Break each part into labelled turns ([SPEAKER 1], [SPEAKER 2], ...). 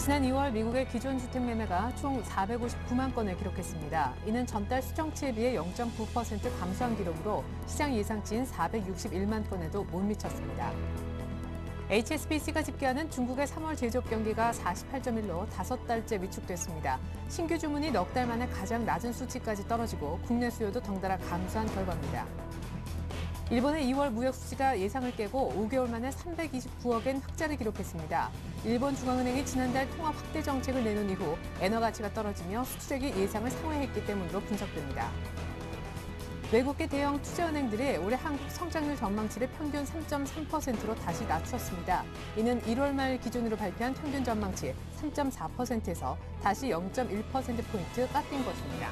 [SPEAKER 1] 지난 2월 미국의 기존 주택 매매가 총 459만 건을 기록했습니다. 이는 전달 수정치에 비해 0.9% 감소한 기록으로 시장 예상치인 461만 건에도 못 미쳤습니다. HSBC가 집계하는 중국의 3월 제조업 경기가 48.1로 5달째 위축됐습니다. 신규 주문이 넉 달 만에 가장 낮은 수치까지 떨어지고 국내 수요도 덩달아 감소한 결과입니다. 일본의 2월 무역 수지가 예상을 깨고 5개월 만에 329억엔 흑자를 기록했습니다. 일본 중앙은행이 지난달 통화 확대 정책을 내놓은 이후 엔화 가치가 떨어지며 수출액이 예상을 상회했기 때문으로 분석됩니다. 외국계 대형 투자은행들이 올해 한국 성장률 전망치를 평균 3.3%로 다시 낮췄습니다. 이는 1월 말 기준으로 발표한 평균 전망치 3.4%에서 다시 0.1%포인트 깎인 것입니다.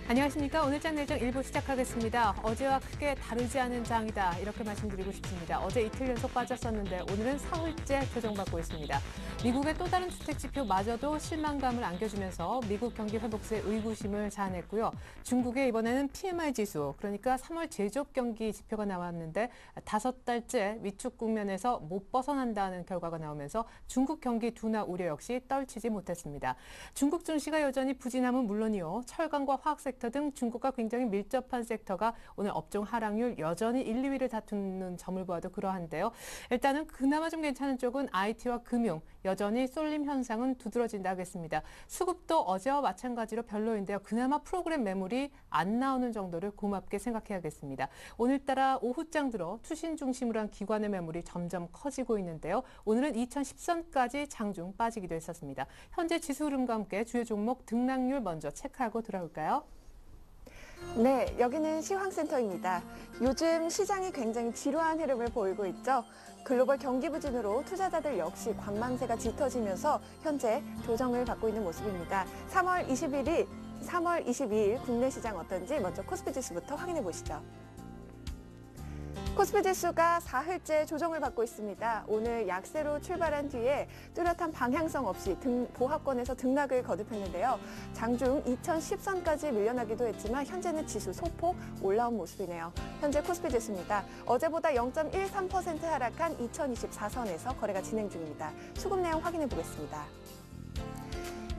[SPEAKER 1] 안녕하십니까. 오늘장 내정 1부 시작하겠습니다. 어제와 크게 다르지 않은 장이다 이렇게 말씀드리고 싶습니다. 어제 이틀 연속 빠졌었는데 오늘은 사흘째 조정받고 있습니다. 미국의 또 다른 주택 지표마저도 실망감을 안겨주면서 미국 경기 회복세에 의구심을 자아냈고요. 중국의 이번에는 PMI 지수, 그러니까 3월 제조업 경기 지표가 나왔는데 5달째 위축 국면에서 못 벗어난다는 결과가 나오면서 중국 경기 둔화 우려 역시 떨치지 못했습니다. 중국 증시가 여전히 부진함은 물론이요. 철강과 화학 섹터 등 중국과 굉장히 밀접한 섹터가 오늘 업종 하락률 여전히 1, 2위를 다투는 점을 보아도 그러한데요. 일단은 그나마 좀 괜찮은 쪽은 IT와 금융, 여전히 쏠림 현상은 두드러진다 하겠습니다. 수급도 어제와 마찬가지로 별로인데요. 그나마 프로그램 매물이 안 나오는 정도를 고맙게 생각해야겠습니다. 오늘따라 오후장 들어 투신 중심으로 한 기관의 매물이 점점 커지고 있는데요. 오늘은 2010선까지 장중 빠지기도 했었습니다. 현재 지수 흐름과 함께 주요 종목 등락률 먼저 체크하고 돌아올까요?
[SPEAKER 2] 네, 여기는 시황센터입니다. 요즘 시장이 굉장히 지루한 흐름을 보이고 있죠. 글로벌 경기 부진으로 투자자들 역시 관망세가 짙어지면서 현재 조정을 받고 있는 모습입니다. 3월 22일 국내 시장 어떤지 먼저 코스피 지수부터 확인해 보시죠. 코스피 지수가 사흘째 조정을 받고 있습니다. 오늘 약세로 출발한 뒤에 뚜렷한 방향성 없이 보합권에서 등락을 거듭했는데요. 장중 2010선까지 밀려나기도 했지만 현재는 지수 소폭 올라온 모습이네요. 현재 코스피 지수입니다. 어제보다 0.13% 하락한 2024선에서 거래가 진행 중입니다. 수급 내용 확인해 보겠습니다.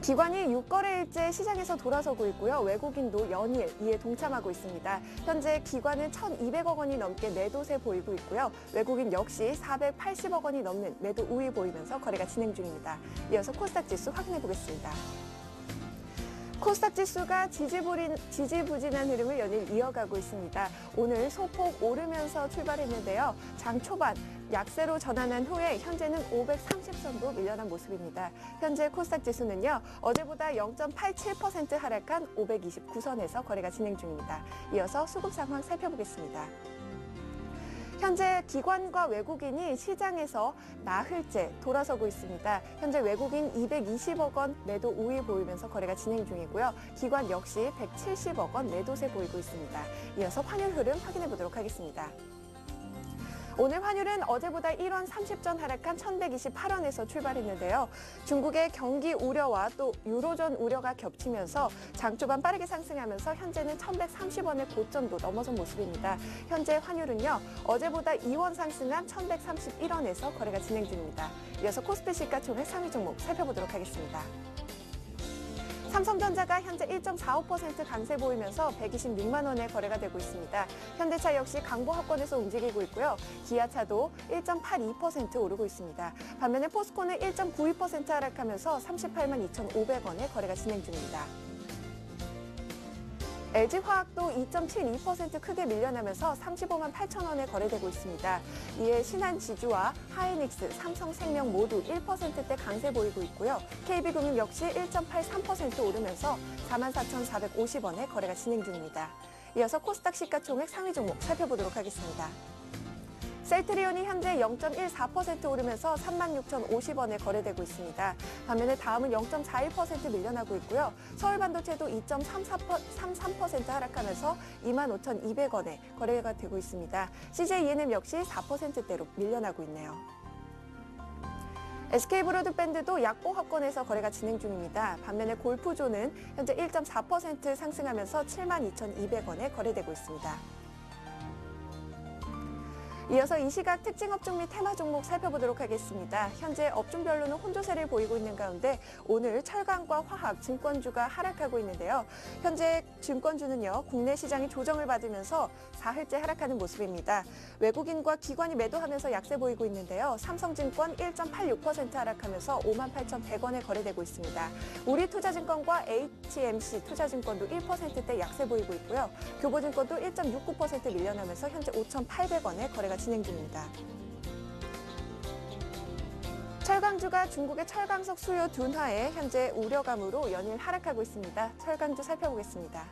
[SPEAKER 2] 기관이 6거래일째 시장에서 돌아서고 있고요. 외국인도 연일 이에 동참하고 있습니다. 현재 기관은 1,200억 원이 넘게 매도세 보이고 있고요. 외국인 역시 480억 원이 넘는 매도 우위 보이면서 거래가 진행 중입니다. 이어서 코스닥 지수 확인해 보겠습니다. 코스닥 지수가 지지부진한 흐름을 연일 이어가고 있습니다. 오늘 소폭 오르면서 출발했는데요. 장 초반 약세로 전환한 후에 현재는 530선도 밀려난 모습입니다. 현재 코스닥 지수는요. 어제보다 0.87% 하락한 529선에서 거래가 진행 중입니다. 이어서 수급 상황 살펴보겠습니다. 현재 기관과 외국인이 시장에서 나흘째 돌아서고 있습니다. 현재 외국인 220억 원 매도 우위 보이면서 거래가 진행 중이고요. 기관 역시 170억 원 매도세 보이고 있습니다. 이어서 환율 흐름 확인해 보도록 하겠습니다. 오늘 환율은 어제보다 1원 30전 하락한 1,128원에서 출발했는데요. 중국의 경기 우려와 또 유로존 우려가 겹치면서 장 초반 빠르게 상승하면서 현재는 1,130원의 고점도 넘어선 모습입니다. 현재 환율은요. 어제보다 2원 상승한 1,131원에서 거래가 진행 중입니다. 이어서 코스피 시가총액 상위 종목 살펴보도록 하겠습니다. 삼성전자가 현재 1.45% 강세 보이면서 126만 원에 거래가 되고 있습니다. 현대차 역시 강보합권에서 움직이고 있고요. 기아차도 1.82% 오르고 있습니다. 반면에 포스코는 1.92% 하락하면서 38만 2,500원에 거래가 진행 중입니다. LG화학도 2.72% 크게 밀려나면서 35만 8천 원에 거래되고 있습니다. 이에 신한지주와 하이닉스, 삼성생명 모두 1%대 강세 보이고 있고요. KB금융 역시 1.83% 오르면서 44,450원에 거래가 진행 중입니다. 이어서 코스닥 시가총액 상위 종목 살펴보도록 하겠습니다. 셀트리온이 현재 0.14% 오르면서 36,050원에 거래되고 있습니다. 반면에 다음은 0.41% 밀려나고 있고요. 서울반도체도 2.33% 하락하면서 25,200원에 거래가 되고 있습니다. CJENM 역시 4%대로 밀려나고 있네요. SK브로드밴드도 약보합권에서 거래가 진행 중입니다. 반면에 골프존은 현재 1.4% 상승하면서 72,200원에 거래되고 있습니다. 이어서 이 시각 특징 업종 및 테마 종목 살펴보도록 하겠습니다. 현재 업종별로는 혼조세를 보이고 있는 가운데 오늘 철강과 화학, 증권주가 하락하고 있는데요. 현재 증권주는요, 국내 시장이 조정을 받으면서 사흘째 하락하는 모습입니다. 외국인과 기관이 매도하면서 약세 보이고 있는데요. 삼성증권 1.86% 하락하면서 58,100원에 거래되고 있습니다. 우리투자증권과 HMC 투자증권도 1%대 약세 보이고 있고요. 교보증권도 1.69% 밀려나면서 현재 5,800원에 거래가 진행 중입니다. 철강주가 중국의 철강석 수요 둔화에 현재 우려감으로 연일 하락하고 있습니다. 철강주 살펴보겠습니다.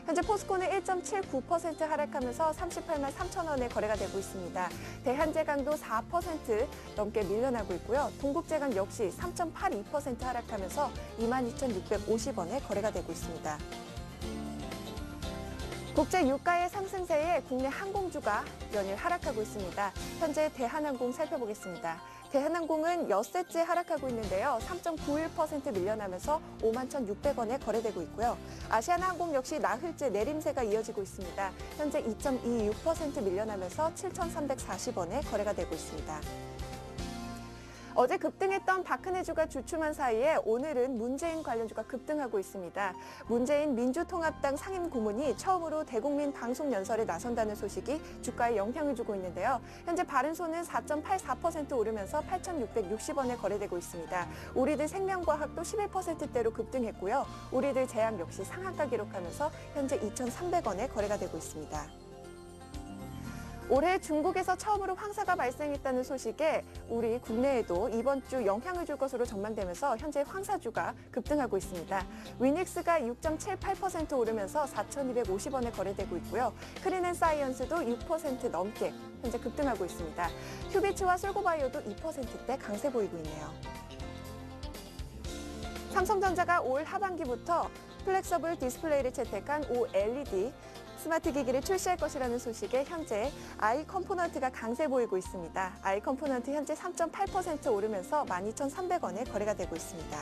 [SPEAKER 2] 현재 포스코는 1.79% 하락하면서 38만 3천 원에 거래가 되고 있습니다. 대한제강도 4% 넘게 밀려나고 있고요. 동국제강 역시 3.82% 하락하면서 22,650원에 거래가 되고 있습니다. 국제 유가의 상승세에 국내 항공주가 연일 하락하고 있습니다. 현재 대한항공 살펴보겠습니다. 대한항공은 엿새째 하락하고 있는데요. 3.91% 밀려나면서 51,600원에 거래되고 있고요. 아시아나항공 역시 나흘째 내림세가 이어지고 있습니다. 현재 2.26% 밀려나면서 7,340원에 거래가 되고 있습니다. 어제 급등했던 박근혜주가 주춤한 사이에 오늘은 문재인 관련주가 급등하고 있습니다. 문재인 민주통합당 상임고문이 처음으로 대국민 방송연설에 나선다는 소식이 주가에 영향을 주고 있는데요. 현재 바른손은 4.84% 오르면서 8,660원에 거래되고 있습니다. 우리들 생명과학도 11%대로 급등했고요. 우리들 제약 역시 상한가 기록하면서 현재 2,300원에 거래가 되고 있습니다. 올해 중국에서 처음으로 황사가 발생했다는 소식에 우리 국내에도 이번 주 영향을 줄 것으로 전망되면서 현재 황사주가 급등하고 있습니다. 위닉스가 6.78% 오르면서 4,250원에 거래되고 있고요. 크린앤사이언스도 6% 넘게 현재 급등하고 있습니다. 휴비츠와 솔고바이오도 2%대 강세 보이고 있네요. 삼성전자가 올 하반기부터 플렉서블 디스플레이를 채택한 OLED 스마트 기기를 출시할 것이라는 소식에 현재 아이 컴포넌트가 강세 보이고 있습니다. 아이 컴포넌트 현재 3.8% 오르면서 12,300원에 거래가 되고 있습니다.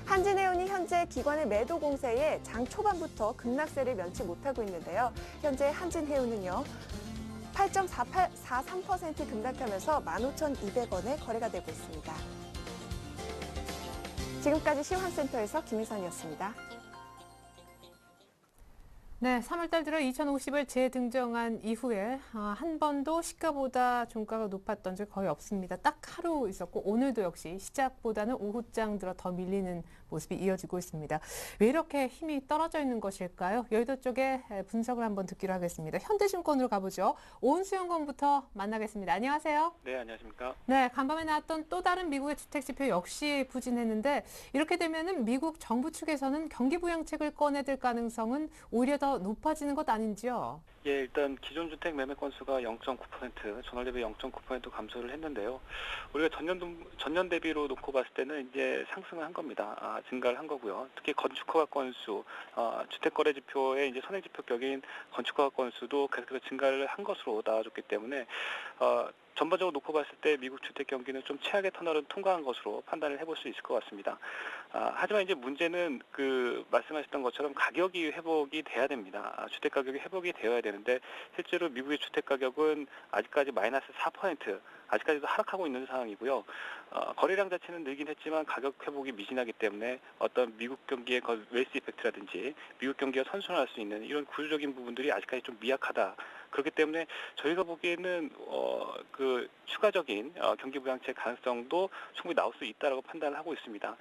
[SPEAKER 2] 한진해운이 현재 기관의 매도 공세에 장 초반부터 급락세를 면치 못하고 있는데요. 현재 한진해운은요, 8.43% 급락하면서 15,200원에 거래가 되고 있습니다. 지금까지 시황센터에서 김희선이었습니다.
[SPEAKER 1] 네, 3월달 들어 2050을 재등정한 이후에 한 번도 시가보다 종가가 높았던 적이 거의 없습니다. 딱 하루 있었고 오늘도 역시 시작보다는 오후장 들어 더 밀리는 모습이 이어지고 있습니다. 왜 이렇게 힘이 떨어져 있는 것일까요? 여의도 쪽에 분석을 한번 듣기로 하겠습니다. 현대증권으로 가보죠. 오은수연구원부터 만나겠습니다. 안녕하세요.
[SPEAKER 3] 네, 안녕하십니까.
[SPEAKER 1] 네, 간밤에 나왔던 또 다른 미국의 주택지표 역시 부진했는데 이렇게 되면은 미국 정부 측에서는 경기 부양책을 꺼내들 가능성은 오히려 더 높아지는 것 아닌지요?
[SPEAKER 3] 예, 일단 기존 주택 매매 건수가 0.9%, 전월 대비 0.9% 감소를 했는데요. 우리가 전년 대비로 놓고 봤을 때는 이제 상승을 한 겁니다. 증가를 한 거고요. 특히 건축허가 건수, 주택 거래 지표의 이제 선행 지표 격인 건축허가 건수도 계속해서 증가를 한 것으로 나와줬기 때문에 전반적으로 놓고 봤을 때 미국 주택 경기는 좀 최악의 터널은 통과한 것으로 판단을 해볼 수 있을 것 같습니다. 하지만 이제 문제는 말씀하셨던 것처럼 가격이 회복이 돼야 됩니다. 주택 가격이 회복이 되어야 되는데 실제로 미국의 주택 가격은 아직까지 마이너스 4%, 아직까지도 하락하고 있는 상황이고요. 거래량 자체는 늘긴 했지만 가격 회복이 미진하기 때문에 어떤 미국 경기의 웨이스 이펙트라든지 미국 경기가 선순환할 수 있는 이런 구조적인 부분들이 아직까지 좀 미약하다. 그렇기 때문에 저희가 보기에는 추가적인 경기 부양책 가능성도 충분히 나올 수 있다라고 판단을 하고 있습니다.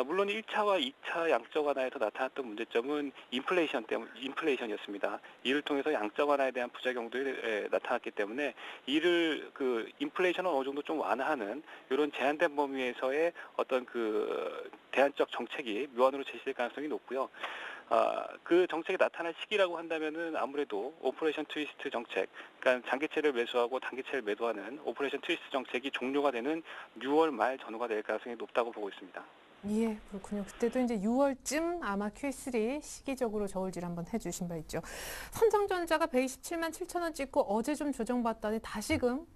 [SPEAKER 3] 물론 1차와 2차 양적 완화에서 나타났던 문제점은 인플레이션이었습니다. 이를 통해서 양적 완화에 대한 부작용들이 나타났기 때문에 이를 인플레이션을 어느 정도 좀 완화하는 이런 제한된 범위에서의 어떤 대안적 정책이 묘안으로 제시될 가능성이 높고요. 그 정책이 나타날 시기라고 한다면은 아무래도 오퍼레이션 트위스트 정책, 그러니까 장기채를 매수하고 단기채를 매도하는 오퍼레이션 트위스트 정책이 종료가 되는 6월 말 전후가 될 가능성이 높다고 보고 있습니다.
[SPEAKER 1] 예, 그렇군요. 그때도 이제 6월쯤 아마 Q3 시기적으로 저울질 한번 해주신 바 있죠. 삼성전자가 127만 7천 원 찍고 어제 좀 조정받더니 다시금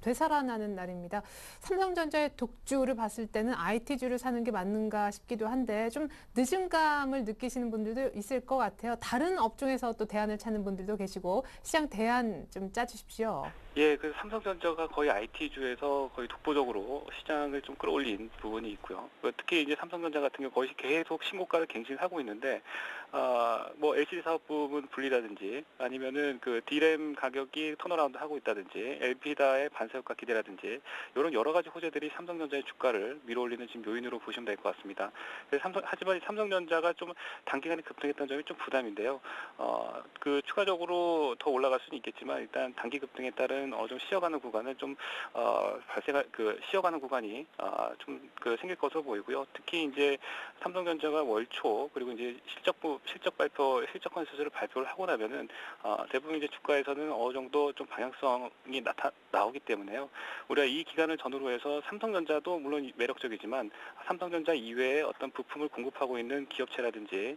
[SPEAKER 1] 되살아나는 날입니다. 삼성전자의 독주를 봤을 때는 IT주를 사는 게 맞는가 싶기도 한데 좀 늦은 감을 느끼시는 분들도 있을 것 같아요. 다른 업종에서 또 대안을 찾는 분들도 계시고 시장 대안 좀 짜주십시오.
[SPEAKER 3] 예, 그 삼성전자가 거의 IT주에서 거의 독보적으로 시장을 좀 끌어올린 부분이 있고요. 특히 이제 삼성전자 같은 경우 거의 계속 신고가를 갱신하고 있는데, 뭐 LCD 사업 부분 분리라든지 아니면은 그 D램 가격이 턴어라운드 하고 있다든지 LP다의 반사 효과 기대라든지 이런 여러 가지 호재들이 삼성전자의 주가를 밀어올리는 지금 요인으로 보시면 될 것 같습니다. 하지만 삼성전자가 좀 단기간에 급등했던 점이 좀 부담인데요. 그 추가적으로 더 올라갈 수는 있겠지만 일단 단기 급등에 따른 좀 쉬어가는 구간은 좀 쉬어가는 구간이 좀 생길 것으로 보이고요. 특히 이제 삼성전자가 월초 그리고 이제 실적 컨센서스를 발표를 하고 나면은 대부분 이제 주가에서는 어느 정도 좀 방향성이 나오기 때문에요. 우리가 이 기간을 전후로 해서 삼성전자도 물론 매력적이지만 삼성전자 이외에 어떤 부품을 공급하고 있는 기업체라든지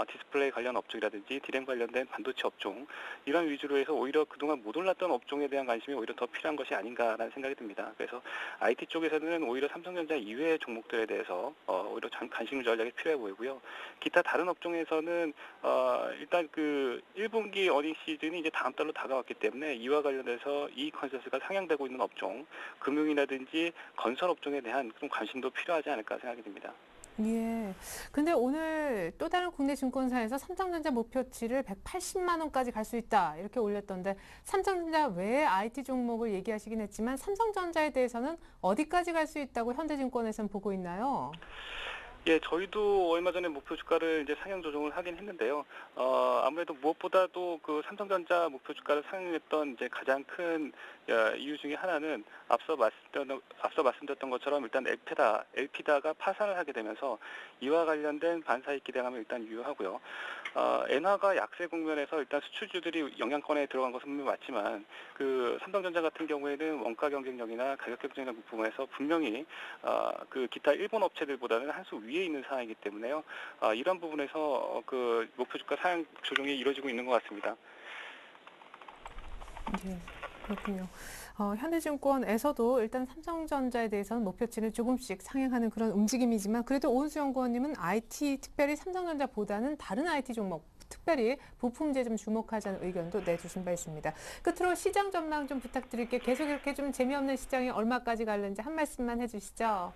[SPEAKER 3] 디스플레이 관련 업종이라든지 디램 관련된 반도체 업종 이런 위주로 해서 오히려 그동안 못 올랐던 업종에 대한 관심이 오히려 더 필요한 것이 아닌가라는 생각이 듭니다. 그래서 IT 쪽에서는 오히려 삼성전자 이외의 종목들에 대해서 오히려 관심 전략이 필요해 보이고요. 기타 다른 업종에서는 일단 그 1분기 어닝 시즌이 이제 다음 달로 다가왔기 때문에 이와 관련해서 이익 컨센서스가 상향되고 있는 업종, 금융이라든지 건설 업종에 대한 좀 관심도 필요하지 않을까 생각이 듭니다.
[SPEAKER 1] 예. 근데 오늘 또 다른 국내 증권사에서 삼성전자 목표치를 180만 원까지 갈 수 있다 이렇게 올렸던데 삼성전자 외에 IT 종목을 얘기하시긴 했지만 삼성전자에 대해서는 어디까지 갈 수 있다고 현대증권에서는 보고 있나요?
[SPEAKER 3] 예, 저희도 얼마 전에 목표 주가를 이제 상향 조정을 하긴 했는데요. 아무래도 무엇보다도 그 삼성전자 목표 주가를 상향했던 이제 가장 큰 이유 중에 하나는 앞서 말씀드렸던 것처럼 일단 엘피다가 파산을 하게 되면서 이와 관련된 반사이익 기대감을 일단 유효하고요. 엔화가 약세 국면에서 일단 수출주들이 영향권에 들어간 것은 분명히 맞지만 그 삼성전자 같은 경우에는 원가 경쟁력이나 가격 경쟁력 부분에서 분명히 그 기타 일본 업체들보다는 한 수 위에 있는 상황이기 때문에요. 이런 부분에서 그 목표 주가 상향 조정이 이루어지고 있는 것 같습니다.
[SPEAKER 1] 네, 그렇군요. 현대증권에서도 일단 삼성전자에 대해서는 목표치를 조금씩 상향하는 그런 움직임이지만 그래도 오은수 연구원님은 IT, 특별히 삼성전자보다는 다른 IT 종목, 특별히 부품재 좀 주목하자는 의견도 내주신 바 있습니다. 끝으로 시장 전망 좀 부탁드릴게요. 계속 이렇게 좀 재미없는 시장이 얼마까지 갈는지 한 말씀만 해주시죠.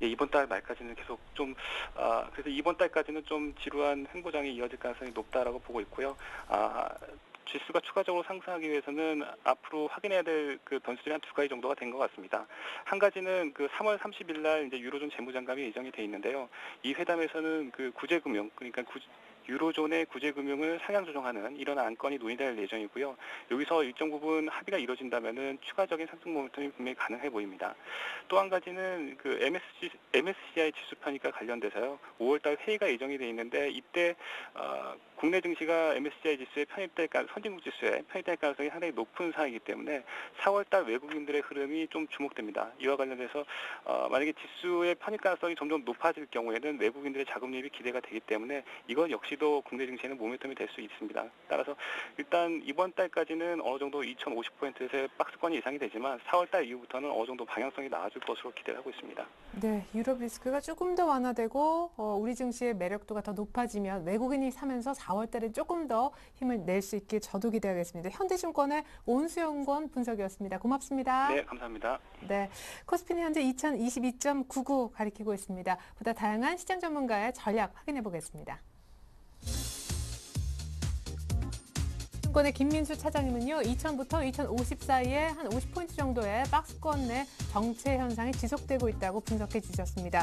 [SPEAKER 3] 예, 이번 달 말까지는 계속 그래서 이번 달까지는 좀 지루한 횡보장이 이어질 가능성이 높다라고 보고 있고요. 지수가 추가적으로 상승하기 위해서는 앞으로 확인해야 될 그 변수들이 한 두 가지 정도가 된 것 같습니다. 한 가지는 그 3월 30일 날 이제 유로존 재무장관이 예정이 돼 있는데요. 이 회담에서는 그 구제금융, 그러니까 유로존의 구제금융을 상향 조정하는 이런 안건이 논의될 예정이고요. 여기서 일정 부분 합의가 이루어진다면은 추가적인 상승 모멘텀이 분명히 가능해 보입니다. 또 한 가지는 그 MSCI 지수 편입과 관련돼서요. 5월달 회의가 예정이 돼 있는데 이때 국내 증시가 MSCI 지수에 선진국 지수에 편입될 가능성이 상당히 높은 상황이기 때문에 4월달 외국인들의 흐름이 좀 주목됩니다. 이와 관련해서 만약에 지수의 편입 가능성이 점점 높아질 경우에는 외국인들의 자금 유입이 기대가 되기 때문에 이건 역시도 국내 증시에는 모멘텀이 될 수 있습니다. 따라서 일단 이번 달까지는 어느 정도 2,050포인트에서의 박스권이 예상이 되지만 4월달 이후부터는 어느 정도 방향성이 나아질 것으로 기대를 하고 있습니다.
[SPEAKER 1] 네, 유럽 리스크가 조금 더 완화되고 우리 증시의 매력도가 더 높아지면 외국인이 사면서 4월 달에 조금 더 힘을 낼 수 있길 저도 기대하겠습니다. 현대증권의 오은수 연구원 분석이었습니다. 고맙습니다.
[SPEAKER 3] 네, 감사합니다.
[SPEAKER 1] 네, 코스피는 현재 2022.99 가리키고 있습니다. 보다 다양한 시장 전문가의 전략 확인해 보겠습니다. 증권의 김민수 차장님은요, 2000부터 2050 사이에 한 50포인트 정도의 박스권 내 정체 현상이 지속되고 있다고 분석해 주셨습니다.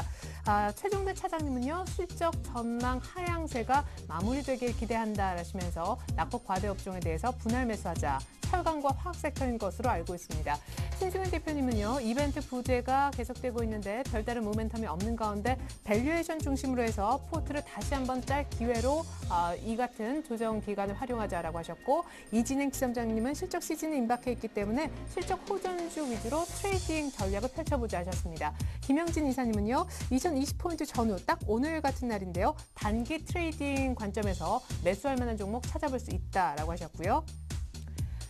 [SPEAKER 1] 최종대 차장님은요, 실적 전망 하향세가 마무리되길 기대한다 하시면서 낙폭 과대 업종에 대해서 분할 매수하자, 철강과 화학 섹터인 것으로 알고 있습니다. 신승현 대표님은요, 이벤트 부재가 계속되고 있는데 별다른 모멘텀이 없는 가운데 밸류에이션 중심으로 해서 포트를 다시 한번 짤 기회로 이 같은 조정 기간을 활용하자라고 하셨고, 이진행 지점장님은 실적 시즌이 임박해 있기 때문에 실적 호전주 위주로 트레이딩 전략을 펼쳐보자 하셨습니다. 김영진 이사님은요. 2020포인트 전후 딱 오늘 같은 날인데요. 단기 트레이딩 관점에서 매수할 만한 종목 찾아볼 수 있다라고 하셨고요.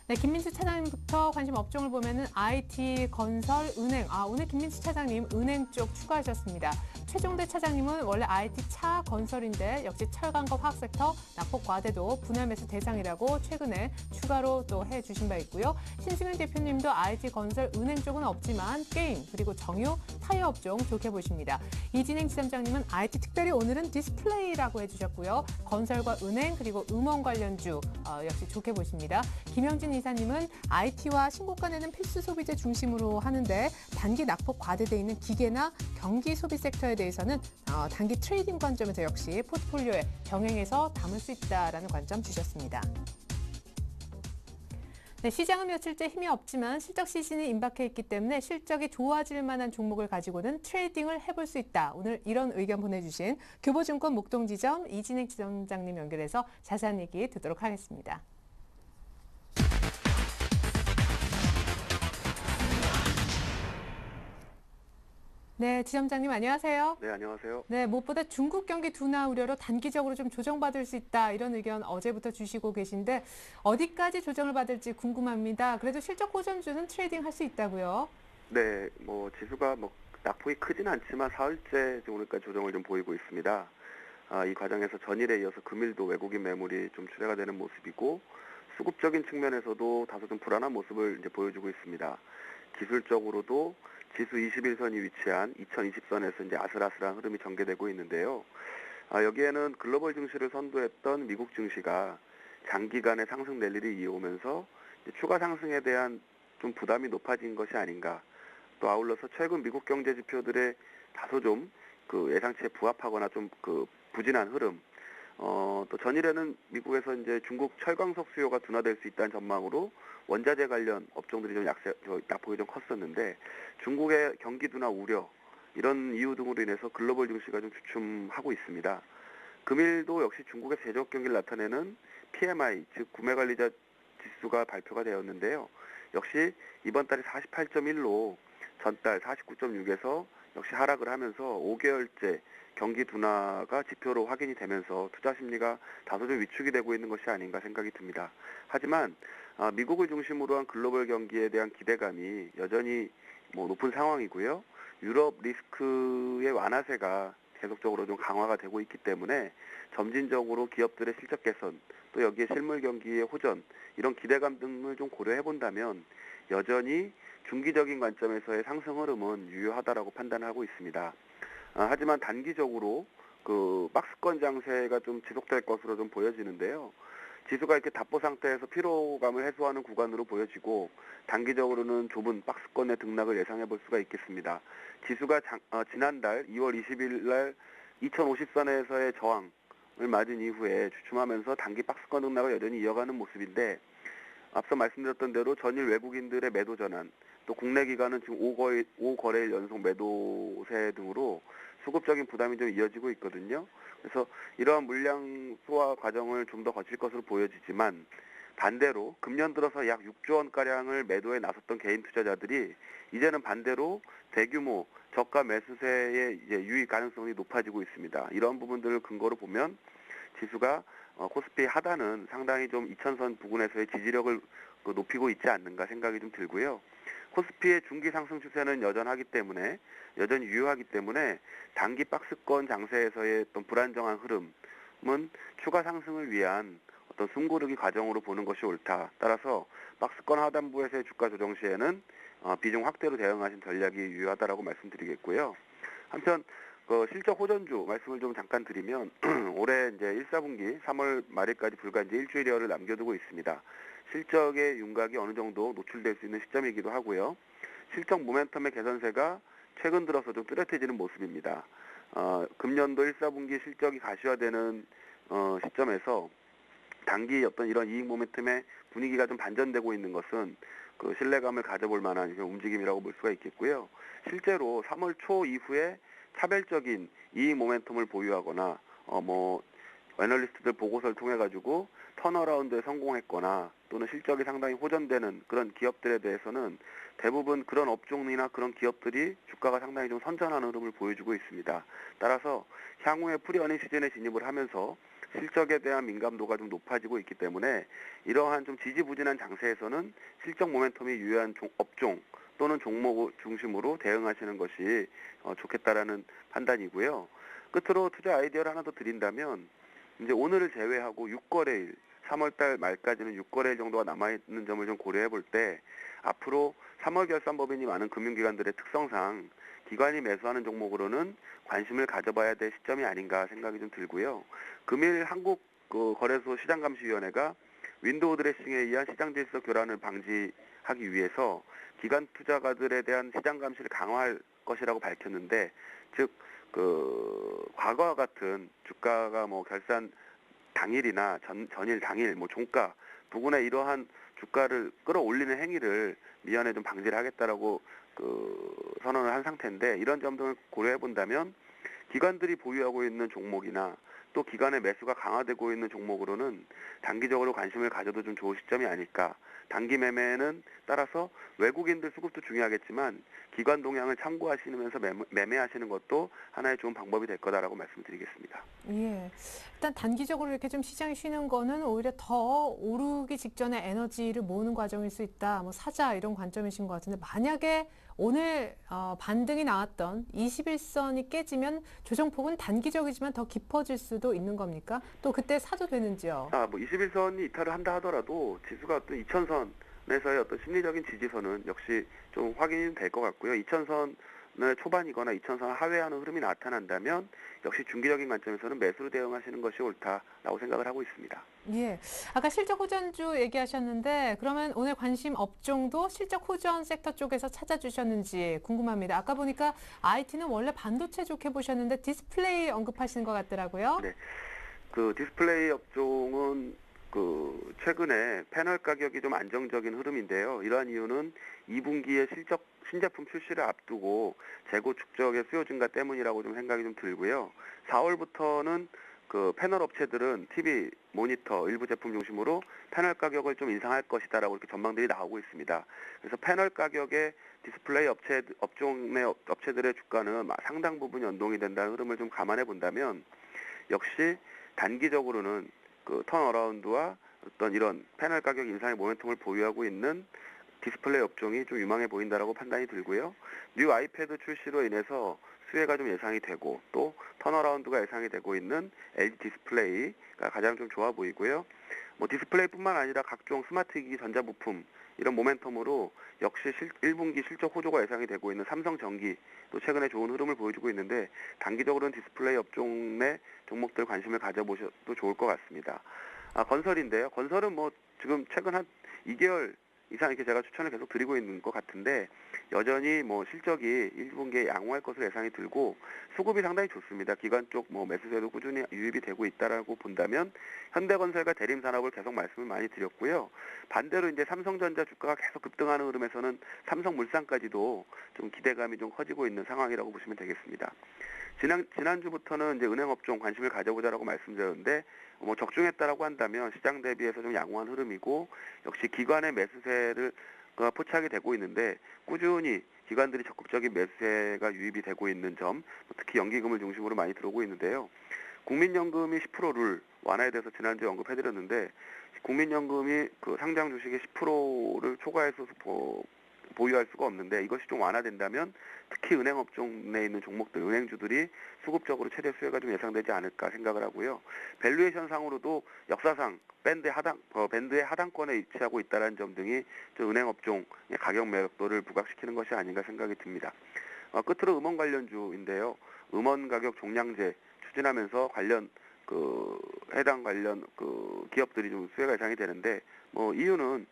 [SPEAKER 1] 네, 김민수 차장님부터 관심 업종을 보면은 IT, 건설, 은행. 오늘 김민수 차장님 은행 쪽 추가하셨습니다. 최종대 차장님은 원래 IT 차 건설인데 역시 철강과 화학 섹터, 낙폭 과대도 분할 매수 대상이라고 최근에 추가로 또 해주신 바 있고요. 신승윤 대표님도 IT, 건설, 은행 쪽은 없지만 게임 그리고 정유, 타이어 업종 좋게 보십니다. 이진행 지점장님은 IT 특별히 오늘은 디스플레이라고 해주셨고요. 건설과 은행 그리고 음원 관련주 역시 좋게 보십니다. 김영진 이사님은 IT와 신고가 내는 필수 소비재 중심으로 하는데 단기 낙폭 과대돼 있는 기계나 경기 소비 섹터에 대해서는 단기 트레이딩 관점에서 역시 포트폴리오에 병행해서 담을 수 있다라는 관점 주셨습니다. 네, 시장은 며칠째 힘이 없지만 실적 시즌이 임박해 있기 때문에 실적이 좋아질 만한 종목을 가지고는 트레이딩을 해볼 수 있다. 오늘 이런 의견 보내주신 교보증권 목동지점 이진행 지점장님 연결해서 자세한 얘기 듣도록 하겠습니다. 네, 지점장님 안녕하세요.
[SPEAKER 4] 네, 안녕하세요.
[SPEAKER 1] 네, 무엇보다 중국 경기 둔화 우려로 단기적으로 좀 조정받을 수 있다 이런 의견 어제부터 주시고 계신데 어디까지 조정을 받을지 궁금합니다. 그래도 실적 호전주는 트레이딩 할 수 있다고요?
[SPEAKER 4] 네, 지수가 낙폭이 크진 않지만 사흘째 오늘까지 조정을 좀 보이고 있습니다. 이 과정에서 전일에 이어서 금일도 외국인 매물이 좀 출회가 되는 모습이고 수급적인 측면에서도 다소 좀 불안한 모습을 이제 보여주고 있습니다. 기술적으로도 지수 21선이 위치한 2020선에서 이제 아슬아슬한 흐름이 전개되고 있는데요. 여기에는 글로벌 증시를 선도했던 미국 증시가 장기간의 상승 랠리를 이어오면서 추가 상승에 대한 좀 부담이 높아진 것이 아닌가. 또 아울러서 최근 미국 경제 지표들의 다소 좀 예상치에 부합하거나 좀 부진한 흐름. 또 전일에는 미국에서 이제 중국 철광석 수요가 둔화될 수 있다는 전망으로 원자재 관련 업종들이 좀 낙폭이 좀 컸었는데 중국의 경기 둔화 우려 이런 이유 등으로 인해서 글로벌 증시가 좀 주춤하고 있습니다. 금일도 역시 중국의 세적 경기를 나타내는 PMI 즉 구매관리자 지수가 발표가 되었는데요. 역시 이번 달에 48.1로 전달 49.6에서 역시 하락을 하면서 5개월째 경기 둔화가 지표로 확인이 되면서 투자 심리가 다소 좀 위축이 되고 있는 것이 아닌가 생각이 듭니다. 하지만 미국을 중심으로 한 글로벌 경기에 대한 기대감이 여전히 높은 상황이고요. 유럽 리스크의 완화세가 계속적으로 좀 강화가 되고 있기 때문에 점진적으로 기업들의 실적 개선, 또 여기에 실물 경기의 호전, 이런 기대감 등을 좀 고려해 본다면 여전히 중기적인 관점에서의 상승 흐름은 유효하다라고 판단을 하고 있습니다. 하지만 단기적으로 박스권 장세가 좀 지속될 것으로 좀 보여지는데요. 지수가 이렇게 답보 상태에서 피로감을 해소하는 구간으로 보여지고 단기적으로는 좁은 박스권의 등락을 예상해 볼 수가 있겠습니다. 지수가 지난달 2월 20일 날 2050선에서의 저항을 맞은 이후에 주춤하면서 단기 박스권 등락을 여전히 이어가는 모습인데 앞서 말씀드렸던 대로 전일 외국인들의 매도 전환, 또 국내 기관은 지금 5거래일 연속 매도세 등으로 수급적인 부담이 좀 이어지고 있거든요. 그래서 이러한 물량 소화 과정을 좀 더 거칠 것으로 보여지지만 반대로 금년 들어서 약 6조 원가량을 매도에 나섰던 개인 투자자들이 이제는 반대로 대규모 저가 매수세의 유입 가능성이 높아지고 있습니다. 이런 부분들을 근거로 보면 지수가 코스피 하단은 상당히 좀 2000선 부근에서의 지지력을 높이고 있지 않는가 생각이 좀 들고요. 코스피의 중기 상승 추세는 여전히 유효하기 때문에 단기 박스권 장세에서의 어떤 불안정한 흐름은 추가 상승을 위한 어떤 숨고르기 과정으로 보는 것이 옳다. 따라서 박스권 하단부에서의 주가 조정 시에는 비중 확대로 대응하신 전략이 유효하다라고 말씀드리겠고요. 한편 실적 호전주 말씀을 좀 잠깐 드리면 올해 이제 1, 4분기 3월 말일까지 불과 이제 일주일여를 남겨두고 있습니다. 실적의 윤곽이 어느 정도 노출될 수 있는 시점이기도 하고요. 실적 모멘텀의 개선세가 최근 들어서 좀 뚜렷해지는 모습입니다. 금년도 1, 4분기 실적이 가시화되는 시점에서 단기 어떤 이런 이익 모멘텀의 분위기가 좀 반전되고 있는 것은 신뢰감을 가져볼 만한 움직임이라고 볼 수가 있겠고요. 실제로 3월 초 이후에 차별적인 이익 모멘텀을 보유하거나 애널리스트들 보고서를 통해 가지고 턴어라운드에 성공했거나 또는 실적이 상당히 호전되는 그런 기업들에 대해서는 대부분 그런 업종이나 그런 기업들이 주가가 상당히 좀 선전하는 흐름을 보여주고 있습니다. 따라서 향후에 프리어닝 시즌에 진입을 하면서 실적에 대한 민감도가 좀 높아지고 있기 때문에 이러한 좀 지지부진한 장세에서는 실적 모멘텀이 유효한 업종 또는 종목 중심으로 대응하시는 것이 좋겠다라는 판단이고요. 끝으로 투자 아이디어를 하나 더 드린다면 이제 오늘을 제외하고 6거래일 3월달 말까지는 6거래일 정도가 남아있는 점을 좀 고려해 볼 때 앞으로 3월 결산법인이 많은 금융기관들의 특성상 기관이 매수하는 종목으로는 관심을 가져봐야 될 시점이 아닌가 생각이 좀 들고요. 금일 한국 거래소 시장감시위원회가 윈도우 드레싱에 의한 시장 질서 교란을 방지하기 위해서 기관 투자가들에 대한 시장 감시를 강화할 것이라고 밝혔는데, 즉 과거와 같은 주가가 뭐 결산 당일이나 전일 당일 뭐 종가 부근에 이러한 주가를 끌어올리는 행위를 미연에 좀 방지를 하겠다라고 선언을 한 상태인데, 이런 점들을 고려해 본다면 기관들이 보유하고 있는 종목이나 또 기관의 매수가 강화되고 있는 종목으로는 단기적으로 관심을 가져도 좀 좋은 시점이 아닐까. 단기 매매는 따라서 외국인들 수급도 중요하겠지만 기관 동향을 참고하시면서 매매하시는 것도 하나의 좋은 방법이 될 거다라고 말씀드리겠습니다.
[SPEAKER 1] 예. 일단 단기적으로 이렇게 좀 시장이 쉬는 거는 오히려 더 오르기 직전에 에너지를 모으는 과정일 수 있다. 뭐 사자 이런 관점이신 것 같은데, 만약에 오늘 반등이 나왔던 21선이 깨지면 조정폭은 단기적이지만 더 깊어질 수도 있는 겁니까? 또 그때 사도 되는지요?
[SPEAKER 4] 뭐 21선이 이탈을 한다 하더라도 지수가 어떤 2000선에서의 어떤 심리적인 지지선은 역시 좀 확인이 될 것 같고요. 2000선의 초반이거나 2000선 하회하는 흐름이 나타난다면 역시 중기적인 관점에서는 매수로 대응하시는 것이 옳다라고 생각을 하고 있습니다.
[SPEAKER 1] 예. 아까 실적 호전주 얘기하셨는데, 그러면 오늘 관심 업종도 실적 호전 섹터 쪽에서 찾아주셨는지 궁금합니다. 아까 보니까 IT는 원래 반도체 좋게 보셨는데 디스플레이 언급하시는 것 같더라고요.
[SPEAKER 4] 네. 디스플레이 업종은 최근에 패널 가격이 좀 안정적인 흐름인데요. 이러한 이유는 2분기에 신제품 출시를 앞두고 재고 축적의 수요 증가 때문이라고 좀 생각이 좀 들고요. 4월부터는 패널 업체들은 TV, 모니터, 일부 제품 중심으로 패널 가격을 좀 인상할 것이다라고 이렇게 전망들이 나오고 있습니다. 그래서 패널 가격에 디스플레이 업종의 업체들의 주가는 상당 부분 연동이 된다는 흐름을 좀 감안해 본다면 역시 단기적으로는 턴어라운드와 어떤 이런 패널 가격 인상의 모멘텀을 보유하고 있는 디스플레이 업종이 좀 유망해 보인다라고 판단이 들고요. 뉴 아이패드 출시로 인해서 수혜가 좀 예상이 되고 또 턴어라운드가 예상이 되고 있는 LG 디스플레이가 가장 좀 좋아 보이고요. 뭐 디스플레이뿐만 아니라 각종 스마트기기, 전자부품 이런 모멘텀으로 역시 1분기 실적 호조가 예상이 되고 있는 삼성전기 또 최근에 좋은 흐름을 보여주고 있는데, 단기적으로는 디스플레이 업종 내 종목들 관심을 가져보셔도 좋을 것 같습니다. 건설인데요. 건설은 뭐 지금 최근 한 2개월 이상 이렇게 제가 추천을 계속 드리고 있는 것 같은데, 여전히 뭐 실적이 1분기에 양호할 것으로 예상이 들고 수급이 상당히 좋습니다. 기관 쪽 뭐 매수세도 꾸준히 유입이 되고 있다라고 본다면 현대건설과 대림산업을 계속 말씀을 많이 드렸고요. 반대로 이제 삼성전자 주가가 계속 급등하는 흐름에서는 삼성물산까지도 좀 기대감이 좀 커지고 있는 상황이라고 보시면 되겠습니다. 지난주부터는 이제 은행업종 관심을 가져보자라고 말씀드렸는데, 뭐 적중했다라고 한다면 시장 대비해서 좀 양호한 흐름이고, 역시 기관의 매수세를 포착이 되고 있는데 꾸준히 기관들이 적극적인 매수세가 유입이 되고 있는 점, 특히 연기금을 중심으로 많이 들어오고 있는데요. 국민연금이 10% 룰 완화에 대해서 지난주에 언급해드렸는데, 국민연금이 상장 주식의 10%를 초과해서 보유할 수가 없는데, 이것이 좀 완화된다면 특히 은행업종 내에 있는 종목들, 은행주들이 수급적으로 최대 수혜가 좀 예상되지 않을까 생각을 하고요. 밸류에이션 상으로도 역사상 밴드의 하단권에 위치하고 있다는 점 등이 좀 은행업종의 가격 매력도를 부각시키는 것이 아닌가 생각이 듭니다. 끝으로 음원 관련주인데요. 음원 가격 종량제 추진하면서 해당 관련 기업들이 좀 수혜가 예상이 되는데, 뭐 이유는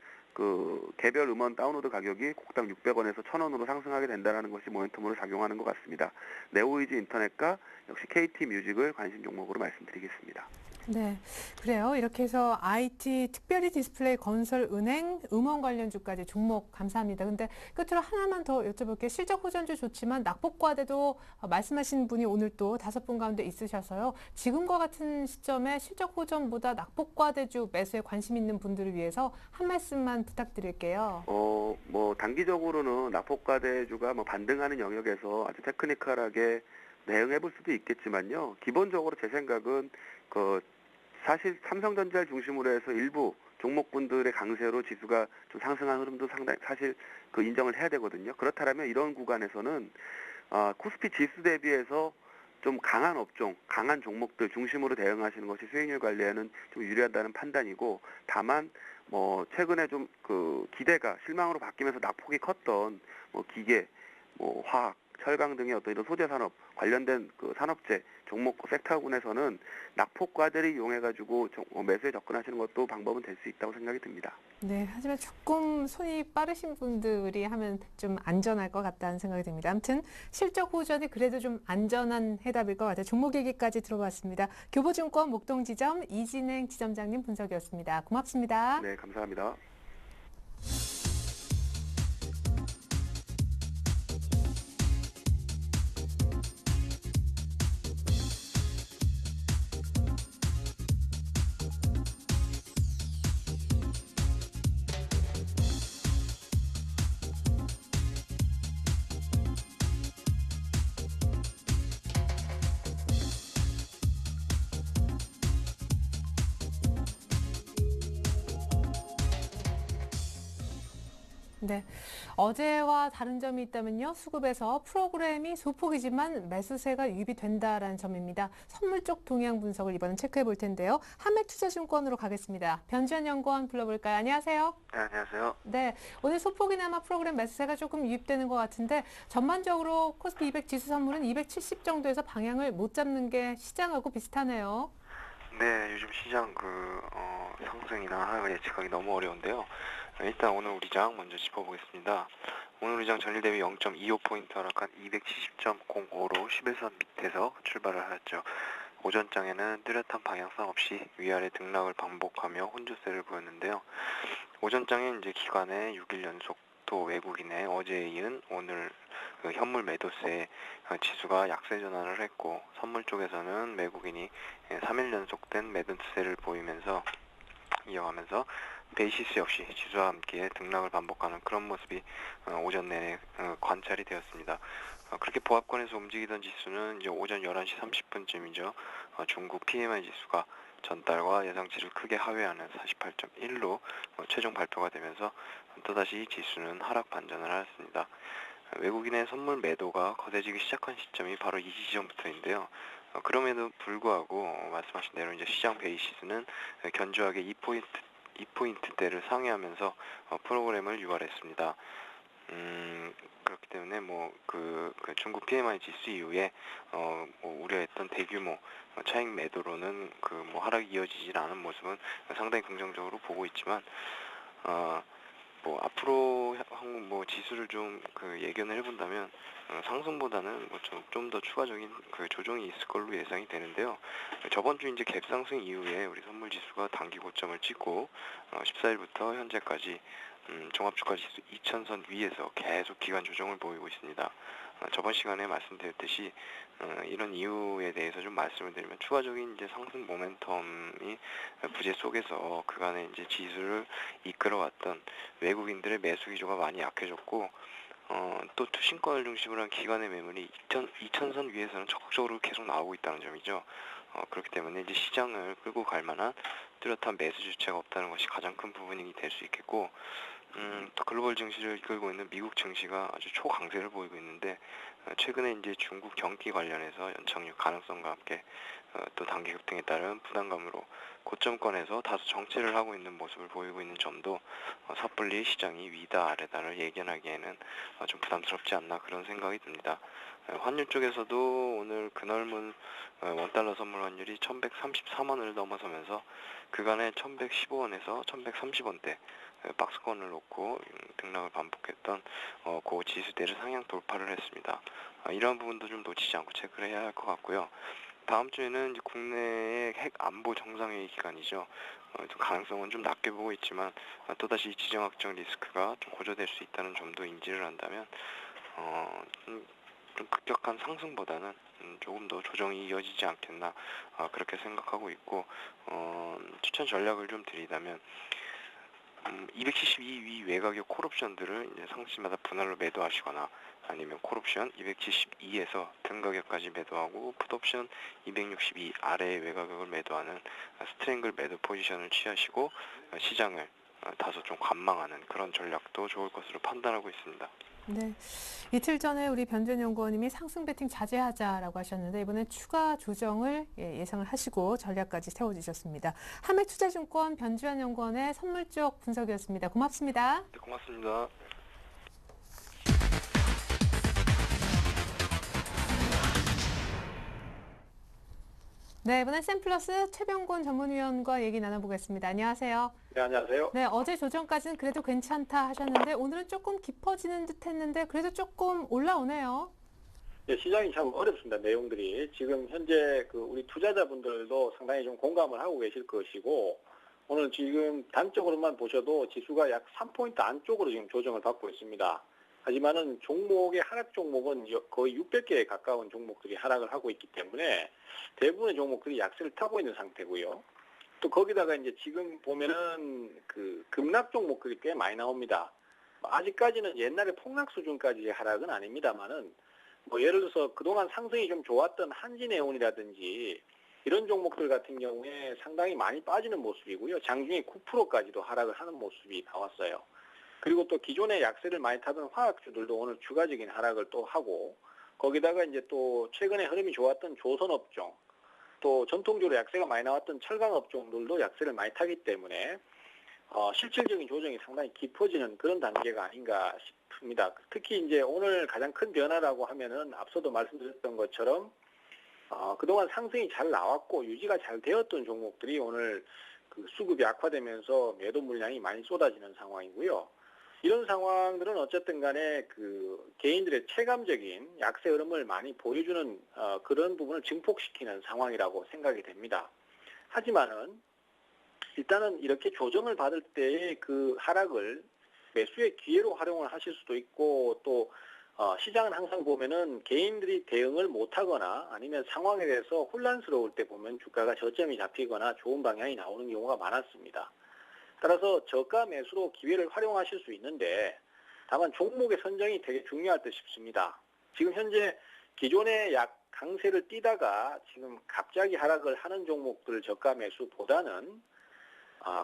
[SPEAKER 4] 개별 음원 다운로드 가격이 곡당 600원에서 1000원으로 상승하게 된다는 것이 모멘텀으로 작용하는 것 같습니다. 네오이즈 인터넷과 역시 KT 뮤직을 관심 종목으로 말씀드리겠습니다.
[SPEAKER 1] 네, 그래요. 이렇게 해서 IT, 특별히 디스플레이, 건설, 은행, 음원 관련주까지 종목 감사합니다. 근데 끝으로 하나만 더 여쭤볼게요. 실적 호전주 좋지만 낙폭과대도 말씀하신 분이 오늘 또 5분 가운데 있으셔서요. 지금과 같은 시점에 실적 호전보다 낙폭과대주 매수에 관심 있는 분들을 위해서 한 말씀만 부탁드릴게요.
[SPEAKER 4] 뭐 단기적으로는 낙폭과대주가 뭐 반등하는 영역에서 아주 테크니컬하게 대응해 볼 수도 있겠지만요. 기본적으로 제 생각은 사실 삼성전자를 중심으로 해서 일부 종목군들의 강세로 지수가 좀 상승한 흐름도 상당히 사실 인정을 해야 되거든요. 그렇다면 이런 구간에서는 코스피 지수 대비해서 좀 강한 업종, 강한 종목들 중심으로 대응하시는 것이 수익률 관리에는 좀 유리하다는 판단이고, 다만 뭐 최근에 좀 기대가 실망으로 바뀌면서 낙폭이 컸던 뭐 기계, 뭐 화학, 철강 등의 어떤 이런 소재 산업 관련된 산업재 종목 섹터군에서는 낙폭과대를 이용해가지고 매수에 접근하시는 것도 방법은 될 수 있다고 생각이 듭니다.
[SPEAKER 1] 네, 하지만 조금 손이 빠르신 분들이 하면 좀 안전할 것 같다는 생각이 듭니다. 아무튼 실적 호전이 그래도 좀 안전한 해답일 것 같아요. 종목 얘기까지 들어봤습니다. 교보증권 목동지점 이진행 지점장님 분석이었습니다. 고맙습니다.
[SPEAKER 4] 네, 감사합니다.
[SPEAKER 1] 네, 어제와 다른 점이 있다면요. 수급에서 프로그램이 소폭이지만 매수세가 유입이 된다라는 점입니다. 선물 쪽 동향 분석을 이번엔 체크해 볼 텐데요. 한맥투자증권으로 가겠습니다. 변지현 연구원 불러볼까요? 안녕하세요.
[SPEAKER 3] 네, 안녕하세요.
[SPEAKER 1] 네, 오늘 소폭이나마 프로그램 매수세가 조금 유입되는 것 같은데 전반적으로 코스피 200 지수 선물은 270 정도에서 방향을 못 잡는 게 시장하고 비슷하네요.
[SPEAKER 5] 네, 요즘 시장 상승이나 하락을 예측하기 너무 어려운데요. 일단 오늘 우리장 먼저 짚어보겠습니다. 오늘 우리장 전일 대비 0.25포인트 하락한 270.05로 11선 밑에서 출발을 하였죠. 오전장에는 뚜렷한 방향성 없이 위아래 등락을 반복하며 혼조세를 보였는데요. 오전장에 이제 기관의 6일 연속 또 외국인의 어제에 이은 오늘 현물 매도세 지수가 약세 전환을 했고, 선물 쪽에서는 외국인이 3일 연속된 매도세를 보이면서 이어가면서 베이시스 역시 지수와 함께 등락을 반복하는 그런 모습이 오전 내내 관찰이 되었습니다. 그렇게 보합권에서 움직이던 지수는 이제 오전 11시 30분쯤이죠. 중국 PMI 지수가 전달과 예상치를 크게 하회하는 48.1로 최종 발표가 되면서 또다시 지수는 하락 반전을 하였습니다. 외국인의 선물 매도가 거세지기 시작한 시점이 바로 이 지점부터인데요. 그럼에도 불구하고 말씀하신 대로 이제 시장 베이시스는 견조하게 2포인트대를 상회하면서 프로그램을 유발했습니다. 그렇기 때문에 그 중국 PMI 지수 이후에 우려했던 대규모 차익 매도로는 하락이 이어지질 않은 모습은 상당히 긍정적으로 보고 있지만, 앞으로 지수를 좀 예견을 해본다면 상승보다는 좀 더 추가적인 조정이 있을 걸로 예상이 되는데요. 저번 주 이제 갭상승 이후에 우리 선물 지수가 단기 고점을 찍고 14일부터 현재까지 종합주가 지수 2000선 위에서 계속 기간 조정을 보이고 있습니다. 저번 시간에 말씀드렸듯이 이런 이유에 대해서 좀 말씀을 드리면, 추가적인 이제 상승 모멘텀이 부재 속에서 그간의 이제 지수를 이끌어왔던 외국인들의 매수 기조가 많이 약해졌고, 또 투신권을 중심으로 한 기관의 매물이 2000선 위에서는 적극적으로 계속 나오고 있다는 점이죠. 그렇기 때문에 이제 시장을 끌고 갈 만한 뚜렷한 매수 주체가 없다는 것이 가장 큰 부분이 될 수 있겠고, 또 글로벌 증시를 이끌고 있는 미국 증시가 아주 초강세를 보이고 있는데, 최근에 이제 중국 경기 관련해서 연착륙 가능성과 함께 또 단기 급등에 따른 부담감으로 고점권에서 다소 정체를 하고 있는 모습을 보이고 있는 점도 섣불리 시장이 위다 아래다를 예견하기에는 좀 부담스럽지 않나, 그런 생각이 듭니다. 환율 쪽에서도 오늘 그넓은 원달러 선물 환율이 1133원을 넘어서면서 그간의 1115원에서 1130원대 박스권을 놓고 등락을 반복했던 그 지수대를 상향 돌파를 했습니다. 이러한 부분도 좀 놓치지 않고 체크를 해야 할 것 같고요. 다음 주에는 이제 국내의 핵 안보 정상회의 기간이죠. 좀 가능성은 좀 낮게 보고 있지만 또다시 지정 확정 리스크가 좀 고조될 수 있다는 점도 인지를 한다면 좀 급격한 상승보다는 조금 더 조정이 이어지지 않겠나 그렇게 생각하고 있고 추천 전략을 좀 드리자면 272위 외곽의 콜옵션들을 이제 상시마다 분할로 매도하시거나 아니면 콜옵션 272에서 등가격까지 매도하고 풋옵션 262 아래의 외곽을 매도하는 스트랭글 매도 포지션을 취하시고 시장을 다소 좀 관망하는 그런 전략도 좋을 것으로 판단하고 있습니다.
[SPEAKER 1] 네. 이틀 전에 우리 변준 연구원님이 상승 배팅 자제하자라고 하셨는데 이번엔 추가 조정을 예상을 하시고 전략까지 세워주셨습니다. 하맥투자증권 변주환 연구원의 선물 쪽 분석이었습니다. 고맙습니다.
[SPEAKER 5] 네, 고맙습니다.
[SPEAKER 1] 네, 이번엔 샘플러스 최병곤 전문위원과 얘기 나눠보겠습니다. 안녕하세요.
[SPEAKER 6] 네, 안녕하세요.
[SPEAKER 1] 네, 어제 조정까지는 그래도 괜찮다 하셨는데 오늘은 조금 깊어지는 듯 했는데 그래도 조금 올라오네요.
[SPEAKER 6] 네, 시장이 참 어렵습니다. 내용들이. 지금 현재 우리 투자자분들도 상당히 좀 공감을 하고 계실 것이고 오늘 지금 단적으로만 보셔도 지수가 약 3포인트 안쪽으로 지금 조정을 받고 있습니다. 하지만은 종목의 하락 종목은 거의 600개에 가까운 종목들이 하락을 하고 있기 때문에 대부분의 종목들이 약세를 타고 있는 상태고요. 또 거기다가 이제 지금 보면은 급락 종목들이 꽤 많이 나옵니다. 아직까지는 옛날에 폭락 수준까지의 하락은 아닙니다만은 예를 들어서 그동안 상승이 좀 좋았던 한진해운이라든지 이런 종목들 같은 경우에 상당히 많이 빠지는 모습이고요. 장중에 9%까지도 하락을 하는 모습이 나왔어요. 그리고 또 기존에 약세를 많이 타던 화학주들도 오늘 추가적인 하락을 또 하고 거기다가 이제 또 최근에 흐름이 좋았던 조선업종 또 전통적으로 약세가 많이 나왔던 철강업종들도 약세를 많이 타기 때문에 실질적인 조정이 상당히 깊어지는 그런 단계가 아닌가 싶습니다. 특히 이제 오늘 가장 큰 변화라고 하면은 앞서도 말씀드렸던 것처럼 그동안 상승이 잘 나왔고 유지가 잘 되었던 종목들이 오늘 수급이 악화되면서 매도 물량이 많이 쏟아지는 상황이고요. 이런 상황들은 어쨌든 간에 개인들의 체감적인 약세 흐름을 많이 보여주는 그런 부분을 증폭시키는 상황이라고 생각이 됩니다. 하지만은 일단은 이렇게 조정을 받을 때의 그 하락을 매수의 기회로 활용을 하실 수도 있고 또 시장은 항상 보면은 개인들이 대응을 못하거나 아니면 상황에 대해서 혼란스러울 때 보면 주가가 저점이 잡히거나 좋은 방향이 나오는 경우가 많았습니다. 따라서 저가 매수로 기회를 활용하실 수 있는데 다만 종목의 선정이 되게 중요할 듯 싶습니다. 지금 현재 기존의 강세를 띠다가 지금 갑자기 하락을 하는 종목들 저가 매수보다는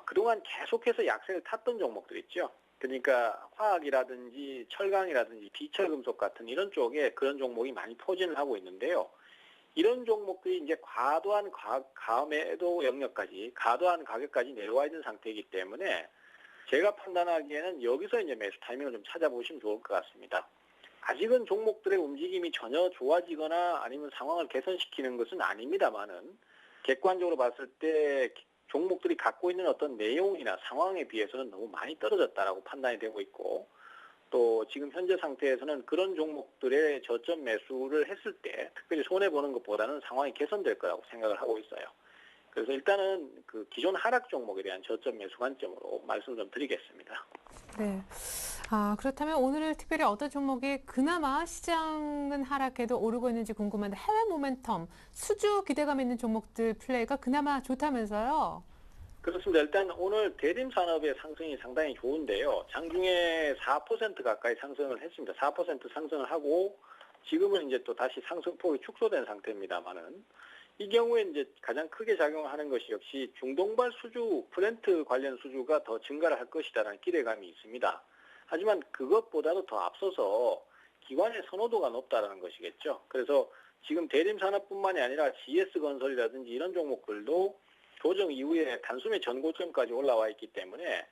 [SPEAKER 6] 그동안 계속해서 약세를 탔던 종목들 있죠. 그러니까 화학이라든지 철강이라든지 비철금속 같은 이런 쪽에 그런 종목이 많이 포진을 하고 있는데요. 이런 종목들이 이제 과도한 가매도 영역까지, 과도한 가격까지 내려와 있는 상태이기 때문에 제가 판단하기에는 여기서 이제 매수 타이밍을 좀 찾아보시면 좋을 것 같습니다. 아직은 종목들의 움직임이 전혀 좋아지거나 아니면 상황을 개선시키는 것은 아닙니다만은 객관적으로 봤을 때 종목들이 갖고 있는 어떤 내용이나 상황에 비해서는 너무 많이 떨어졌다라고 판단이 되고 있고 또 지금 현재 상태에서는 그런 종목들의 저점 매수를 했을 때 특별히 손해보는 것보다는 상황이 개선될 거라고 생각을 하고 있어요. 그래서 일단은 기존 하락 종목에 대한 저점 매수 관점으로 말씀을 좀 드리겠습니다.
[SPEAKER 1] 네. 그렇다면 오늘 특별히 어떤 종목이 그나마 시장은 하락해도 오르고 있는지 궁금한데 해외 모멘텀, 수주 기대감 있는 종목들 플레이가 그나마 좋다면서요?
[SPEAKER 6] 그렇습니다. 일단 오늘 대림산업의 상승이 상당히 좋은데요. 장중에 4% 가까이 상승을 했습니다. 4% 상승을 하고 지금은 이제 또 다시 상승폭이 축소된 상태입니다만은 이 경우에 이제 가장 크게 작용을 하는 것이 역시 중동발 수주, 프렌트 관련 수주가 더 증가를 할 것이다라는 기대감이 있습니다. 하지만 그것보다도 더 앞서서 기관의 선호도가 높다라는 것이겠죠. 그래서 지금 대림산업뿐만이 아니라 GS건설이라든지 이런 종목들도 조정 이후에 단숨에 전고점까지 올라와 있기 때문에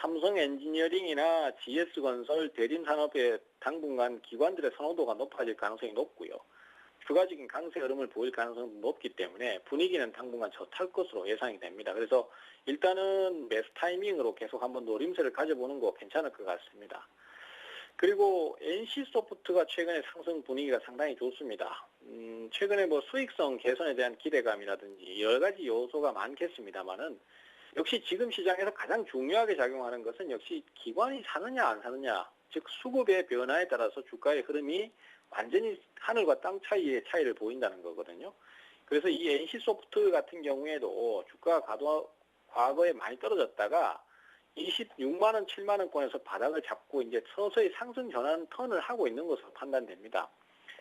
[SPEAKER 6] 삼성 엔지니어링이나 GS건설, 대림산업의 당분간 기관들의 선호도가 높아질 가능성이 높고요. 추가적인 강세 흐름을 보일 가능성도 높기 때문에 분위기는 당분간 저탈 것으로 예상이 됩니다. 그래서 일단은 매수 타이밍으로 계속 한번 노림세를 가져보는 거 괜찮을 것 같습니다. 그리고 NC소프트가 최근에 상승 분위기가 상당히 좋습니다. 최근에 뭐 수익성 개선에 대한 기대감이라든지 여러 가지 요소가 많겠습니다만은 역시 지금 시장에서 가장 중요하게 작용하는 것은 역시 기관이 사느냐 안 사느냐, 즉 수급의 변화에 따라서 주가의 흐름이 완전히 하늘과 땅 차이의 차이를 보인다는 거거든요. 그래서 이 NC소프트 같은 경우에도 주가가 과거에 많이 떨어졌다가 26만 원, 7만 원권에서 바닥을 잡고 이제 서서히 상승 전환 턴을 하고 있는 것으로 판단됩니다.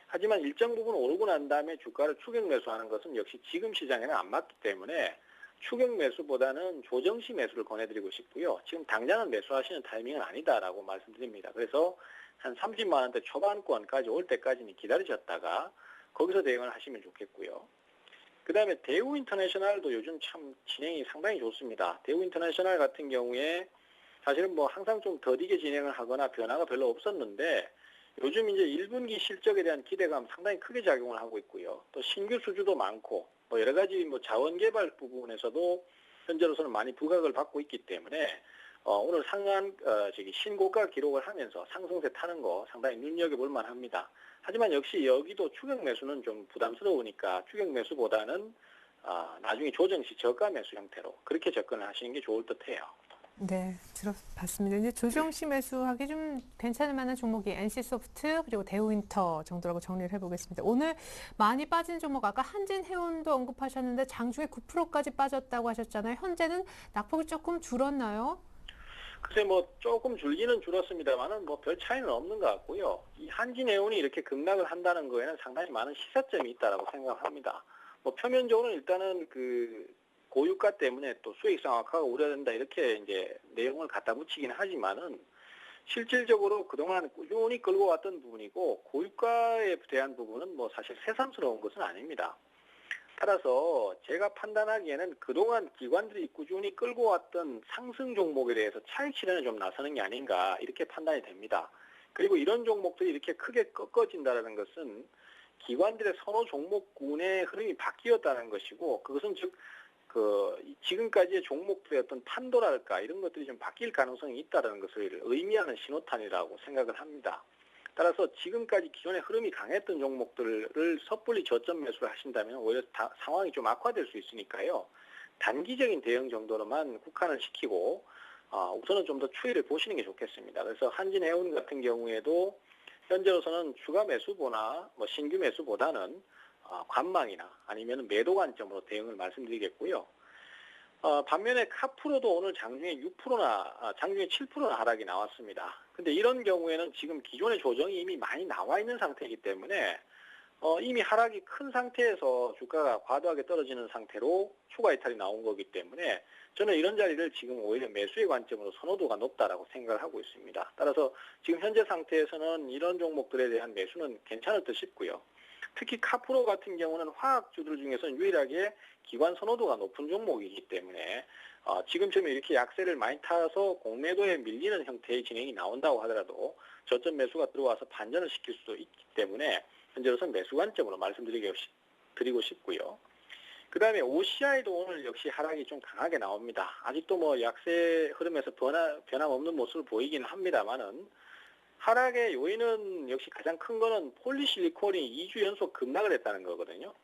[SPEAKER 6] 하지만 일정 부분 오르고 난 다음에 주가를 추격 매수하는 것은 역시 지금 시장에는 안 맞기 때문에 추격 매수보다는 조정시 매수를 권해드리고 싶고요. 지금 당장은 매수하시는 타이밍은 아니다라고 말씀드립니다. 그래서 한 30만 원대 초반권까지 올 때까지는 기다리셨다가 거기서 대응을 하시면 좋겠고요. 그 다음에 대우 인터내셔널도 요즘 참 진행이 상당히 좋습니다. 대우 인터내셔널 같은 경우에 사실은 뭐 항상 좀 더디게 진행을 하거나 변화가 별로 없었는데 요즘 이제 1분기 실적에 대한 기대감 상당히 크게 작용을 하고 있고요. 또 신규 수주도 많고 뭐 여러 가지 뭐 자원 개발 부분에서도 현재로서는 많이 부각을 받고 있기 때문에 오늘 상한 신고가 기록을 하면서 상승세 타는 거 상당히 눈여겨볼 만합니다. 하지만 역시 여기도 추격 매수는 좀 부담스러우니까 추격 매수보다는 나중에 조정 시 저가 매수 형태로 그렇게 접근을 하시는 게 좋을 듯해요.
[SPEAKER 1] 네, 들어봤습니다. 이제 조정시 매수하기 좀 괜찮을 만한 종목이 NC소프트 그리고 대우인터 정도라고 정리를 해보겠습니다. 오늘 많이 빠진 종목 아까 한진해운도 언급하셨는데 장중에 9%까지 빠졌다고 하셨잖아요. 현재는 낙폭이 조금 줄었나요?
[SPEAKER 6] 글쎄 뭐 조금 줄기는 줄었습니다만은 뭐 별 차이는 없는 것 같고요. 이 한진해운이 이렇게 급락을 한다는 거에는 상당히 많은 시사점이 있다라고 생각합니다. 뭐 표면적으로는 일단은 그 고유가 때문에 또 수익성 악화가 우려된다 이렇게 이제 내용을 갖다 붙이긴 하지만은 실질적으로 그동안 꾸준히 끌고 왔던 부분이고 고유가에 대한 부분은 뭐 사실 새삼스러운 것은 아닙니다. 따라서 제가 판단하기에는 그동안 기관들이 꾸준히 끌고 왔던 상승 종목에 대해서 차익 실현에 좀 나서는 게 아닌가 이렇게 판단이 됩니다. 그리고 이런 종목들이 이렇게 크게 꺾어진다는 것은 기관들의 선호 종목군의 흐름이 바뀌었다는 것이고 그것은 즉 지금까지의 종목들의 어떤 판도랄까 이런 것들이 좀 바뀔 가능성이 있다는 것을 의미하는 신호탄이라고 생각을 합니다. 따라서 지금까지 기존의 흐름이 강했던 종목들을 섣불리 저점 매수를 하신다면 오히려 상황이 좀 악화될 수 있으니까요. 단기적인 대응 정도로만 국한을 시키고 우선은 좀 더 추이를 보시는 게 좋겠습니다. 그래서 한진해운 같은 경우에도 현재로서는 추가 매수보나 뭐 신규 매수보다는 관망이나 아니면 매도 관점으로 대응을 말씀드리겠고요. 반면에 카프로도 오늘 장중에 6%나 장중에 7%나 하락이 나왔습니다. 근데 이런 경우에는 지금 기존의 조정이 이미 많이 나와 있는 상태이기 때문에 이미 하락이 큰 상태에서 주가가 과도하게 떨어지는 상태로 추가 이탈이 나온 거기 때문에 저는 이런 자리를 지금 오히려 매수의 관점으로 선호도가 높다라고 생각을 하고 있습니다. 따라서 지금 현재 상태에서는 이런 종목들에 대한 매수는 괜찮을 듯 싶고요. 특히 카프로 같은 경우는 화학주들 중에서는 유일하게 기관 선호도가 높은 종목이기 때문에 지금처럼 이렇게 약세를 많이 타서 공매도에 밀리는 형태의 진행이 나온다고 하더라도 저점 매수가 들어와서 반전을 시킬 수도 있기 때문에 현재로서는 매수 관점으로 말씀드리고 싶고요. 그 다음에 OCI도 오늘 역시 하락이 좀 강하게 나옵니다. 아직도 뭐 약세 흐름에서 변함없는 모습을 보이긴 합니다만은 하락의 요인은 역시 가장 큰 거는 폴리실리콘이 2주 연속 급락을 했다는 거거든요.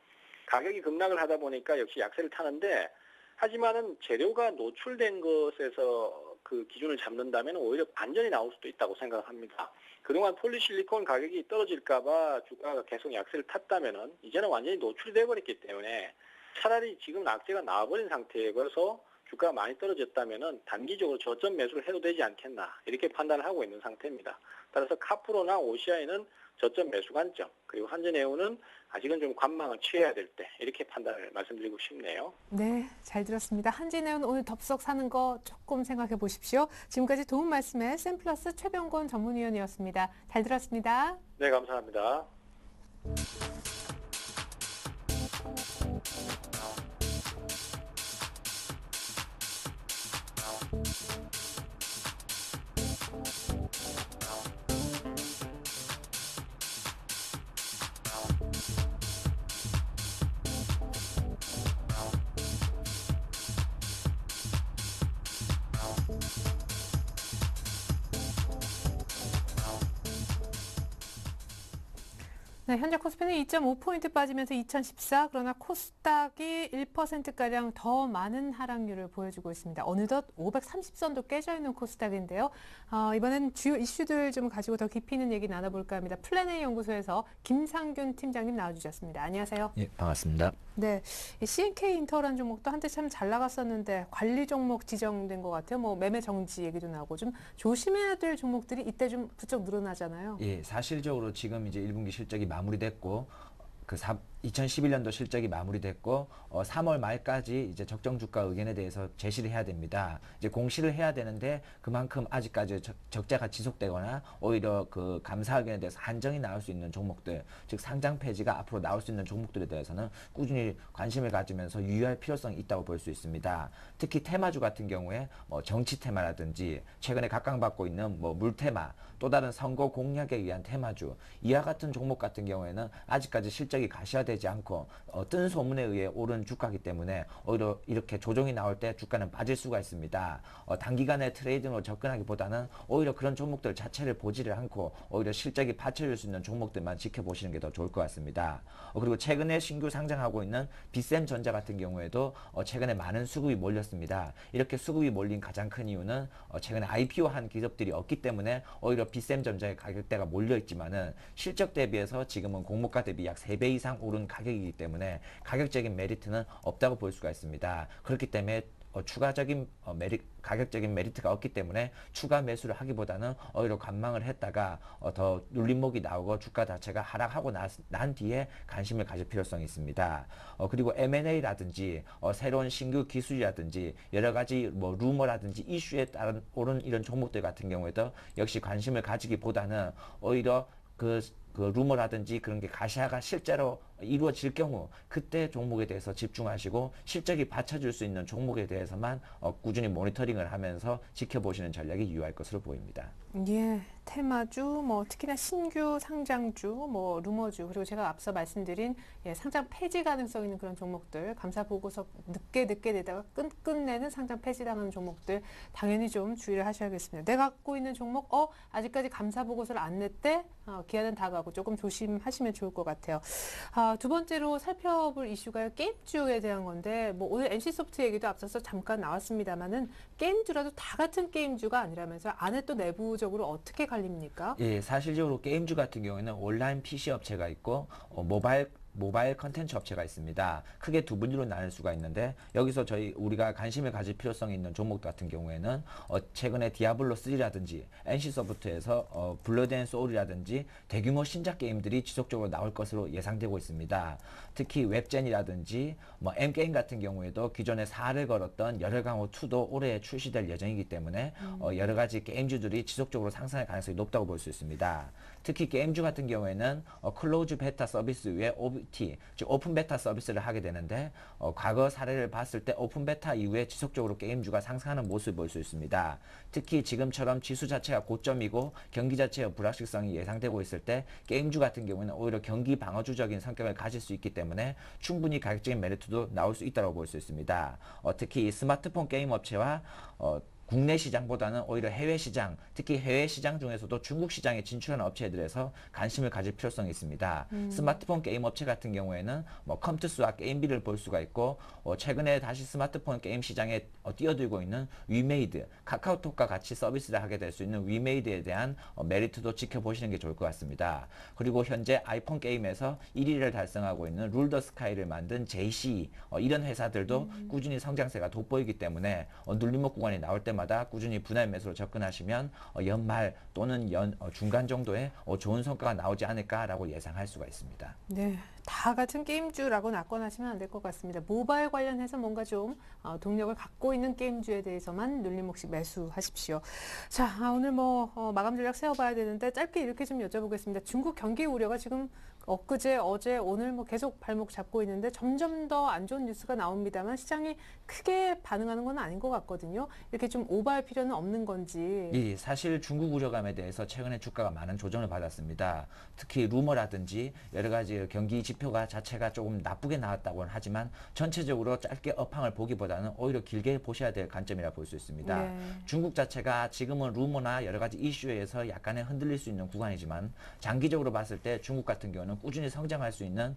[SPEAKER 6] 가격이 급락을 하다 보니까 역시 약세를 타는데 하지만은 재료가 노출된 것에서 그 기준을 잡는다면 오히려 반전이 나올 수도 있다고 생각합니다. 그동안 폴리실리콘 가격이 떨어질까봐 주가가 계속 약세를 탔다면은 이제는 완전히 노출이 돼버렸기 때문에 차라리 지금 악재가 나와버린 상태에 걸서 주가가 많이 떨어졌다면은 단기적으로 저점 매수를 해도 되지 않겠나 이렇게 판단을 하고 있는 상태입니다. 따라서 카프로나 OCI는 저점 매수 관점 그리고 한진해운은 아직은 좀 관망을 취해야 될 때 이렇게 판단을 말씀드리고 싶네요.
[SPEAKER 1] 네, 잘 들었습니다. 한진해운 오늘 덥석 사는 거 조금 생각해 보십시오. 지금까지 도움 말씀에 샘플러스 최병권 전문위원이었습니다. 잘 들었습니다.
[SPEAKER 6] 네, 감사합니다.
[SPEAKER 1] 네, 현재 코스피는 2.5포인트 빠지면서 2014, 그러나 코스닥이 1%가량 더 많은 하락률을 보여주고 있습니다. 어느덧 530선도 깨져 있는 코스닥인데요. 이번엔 주요 이슈들 좀 가지고 더 깊이 있는 얘기 나눠볼까 합니다. 플랜A 연구소에서 김상균 팀장님 나와주셨습니다. 안녕하세요.
[SPEAKER 7] 예, 반갑습니다.
[SPEAKER 1] 네, 이 CNK 인터라는 종목도 한때 참 잘 나갔었는데 관리 종목 지정된 것 같아요. 뭐 매매 정지 얘기도 나오고 좀 조심해야 될 종목들이 이때 좀 부쩍 늘어나잖아요.
[SPEAKER 7] 예, 사실적으로 지금 이제 1분기 실적이 마무리됐고 2011년도 실적이 마무리됐고 3월 말까지 이제 적정 주가 의견에 대해서 제시를 해야 됩니다. 이제 공시를 해야 되는데 그만큼 아직까지 적자가 지속되거나 오히려 그 감사 의견에 대해서 한정이 나올 수 있는 종목들, 즉 상장 폐지가 앞으로 나올 수 있는 종목들에 대해서는 꾸준히 관심을 가지면서 유의할 필요성이 있다고 볼 수 있습니다. 특히 테마주 같은 경우에 뭐 정치 테마라든지 최근에 각광받고 있는 뭐 물테마, 또 다른 선거 공약에 의한 테마주, 이와 같은 종목 같은 경우에는 아직까지 실적이 가시화되지 않고 뜬 소문에 의해 오른 주가이기 때문에 오히려 이렇게 조정이 나올 때 주가는 빠질 수가 있습니다. 단기간에 트레이딩으로 접근하기보다는 오히려 그런 종목들 자체를 보지를 않고 오히려 실적이 받쳐줄 수 있는 종목들만 지켜보시는 게 더 좋을 것 같습니다. 그리고 최근에 신규 상장하고 있는 비셈전자 같은 경우에도 최근에 많은 수급이 몰렸습니다. 이렇게 수급이 몰린 가장 큰 이유는 최근에 IPO한 기업들이 없기 때문에 오히려 비셈전자의 가격대가 몰려있지만은 실적 대비해서 지금은 공모가 대비 약 3배 이상 오른 가격이기 때문에 가격적인 메리트는 없다고 볼 수가 있습니다. 그렇기 때문에 추가적인 가격적인 메리트가 없기 때문에 추가 매수를 하기보다는 오히려 관망을 했다가 더 눌림목이 나오고 주가 자체가 하락하고 난 뒤에 관심을 가질 필요성이 있습니다. 그리고 M&A라든지 새로운 신규 기술이라든지 여러 가지 뭐 루머라든지 이슈에 따른 오른 이런 종목들 같은 경우에도 역시 관심을 가지기보다는 오히려 그 루머라든지 그런 게 가시화가 실제로 이루어질 경우 그때 종목에 대해서 집중하시고 실적이 받쳐줄 수 있는 종목에 대해서만 꾸준히 모니터링을 하면서 지켜보시는 전략이 유효할 것으로 보입니다.
[SPEAKER 1] 예, 테마주, 뭐 특히나 신규 상장주, 뭐 루머주, 그리고 제가 앞서 말씀드린 상장 폐지 가능성 있는 그런 종목들, 감사 보고서 늦게 내다가 끝내는 상장 폐지당하는 종목들 당연히 좀 주의를 하셔야겠습니다. 내가 갖고 있는 종목, 아직까지 감사 보고서를 안 냈대? 기한은 다가고 조금 조심하시면 좋을 것 같아요. 두 번째로 살펴볼 이슈가 게임주에 대한 건데, 뭐 오늘 NC소프트 얘기도 앞서서 잠깐 나왔습니다만은 게임주라도 다 같은 게임주가 아니라면서 안에 또 내부적으로 어떻게 갈립니까?
[SPEAKER 7] 예, 사실적으로 게임주 같은 경우에는 온라인 PC 업체가 있고 모바일 컨텐츠 업체가 있습니다. 크게 두 분류로 나눌 수가 있는데 여기서 우리가 관심을 가질 필요성이 있는 종목 같은 경우에는 최근에 디아블로 3라든지 NC소프트에서 블러드 앤 소울이라든지 대규모 신작 게임들이 지속적으로 나올 것으로 예상되고 있습니다. 특히 웹젠이라든지 뭐 M게임 같은 경우에도 기존에 4를 걸었던 열혈강호 2도 올해 출시될 예정이기 때문에 여러 가지 게임주들이 지속적으로 상승할 가능성이 높다고 볼 수 있습니다. 특히 게임주 같은 경우에는 클로즈 베타 서비스 외에 OBT, 즉 오픈 베타 서비스를 하게 되는데 과거 사례를 봤을 때 오픈 베타 이후에 지속적으로 게임주가 상승하는 모습을 볼 수 있습니다. 특히 지금처럼 지수 자체가 고점이고 경기 자체의 불확실성이 예상되고 있을 때 게임주 같은 경우는 오히려 경기 방어주적인 성격을 가질 수 있기 때문에 충분히 가격적인 메리트도 나올 수 있다고 볼 수 있습니다. 특히 스마트폰 게임 업체와 국내 시장보다는 오히려 해외 시장, 특히 해외 시장 중에서도 중국 시장에 진출하는 업체들에서 관심을 가질 필요성이 있습니다. 스마트폰 게임 업체 같은 경우에는 뭐 컴투스와 게임비를 볼 수가 있고 최근에 다시 스마트폰 게임 시장에 뛰어들고 있는 위메이드, 카카오톡과 같이 서비스를 하게 될 수 있는 위메이드에 대한 메리트도 지켜보시는 게 좋을 것 같습니다. 그리고 현재 아이폰 게임에서 1위를 달성하고 있는 룰더 스카이를 만든 JC 이런 회사들도 꾸준히 성장세가 돋보이기 때문에 눌림목 구간이 나올 때마다 꾸준히 분할 매수로 접근하시면 연말 또는 중간 정도에 좋은 성과가 나오지 않을까라고 예상할 수가 있습니다.
[SPEAKER 1] 네, 다 같은 게임주라고 낙관하시면 안 될 것 같습니다. 모바일 관련해서 뭔가 좀 동력을 갖고 있는 게임주에 대해서만 눌림목씩 매수하십시오. 자, 오늘 뭐 마감 전략 세워봐야 되는데 짧게 이렇게 좀 여쭤보겠습니다. 중국 경기 우려가 지금 엊그제, 어제, 오늘 뭐 계속 발목 잡고 있는데 점점 더 안 좋은 뉴스가 나옵니다만 시장이 크게 반응하는 건 아닌 것 같거든요. 이렇게 좀 오버할 필요는 없는 건지.
[SPEAKER 7] 예, 사실 중국 우려감에 대해서 최근에 주가가 많은 조정을 받았습니다. 특히 루머라든지 여러 가지 경기 지표가 자체가 조금 나쁘게 나왔다고는 하지만 전체적으로 짧게 업황을 보기보다는 오히려 길게 보셔야 될 관점이라 볼 수 있습니다.
[SPEAKER 1] 네.
[SPEAKER 7] 중국 자체가 지금은 루머나 여러 가지 이슈에서 약간의 흔들릴 수 있는 구간이지만 장기적으로 봤을 때 중국 같은 경우는 보다는 꾸준히 성장할 수 있는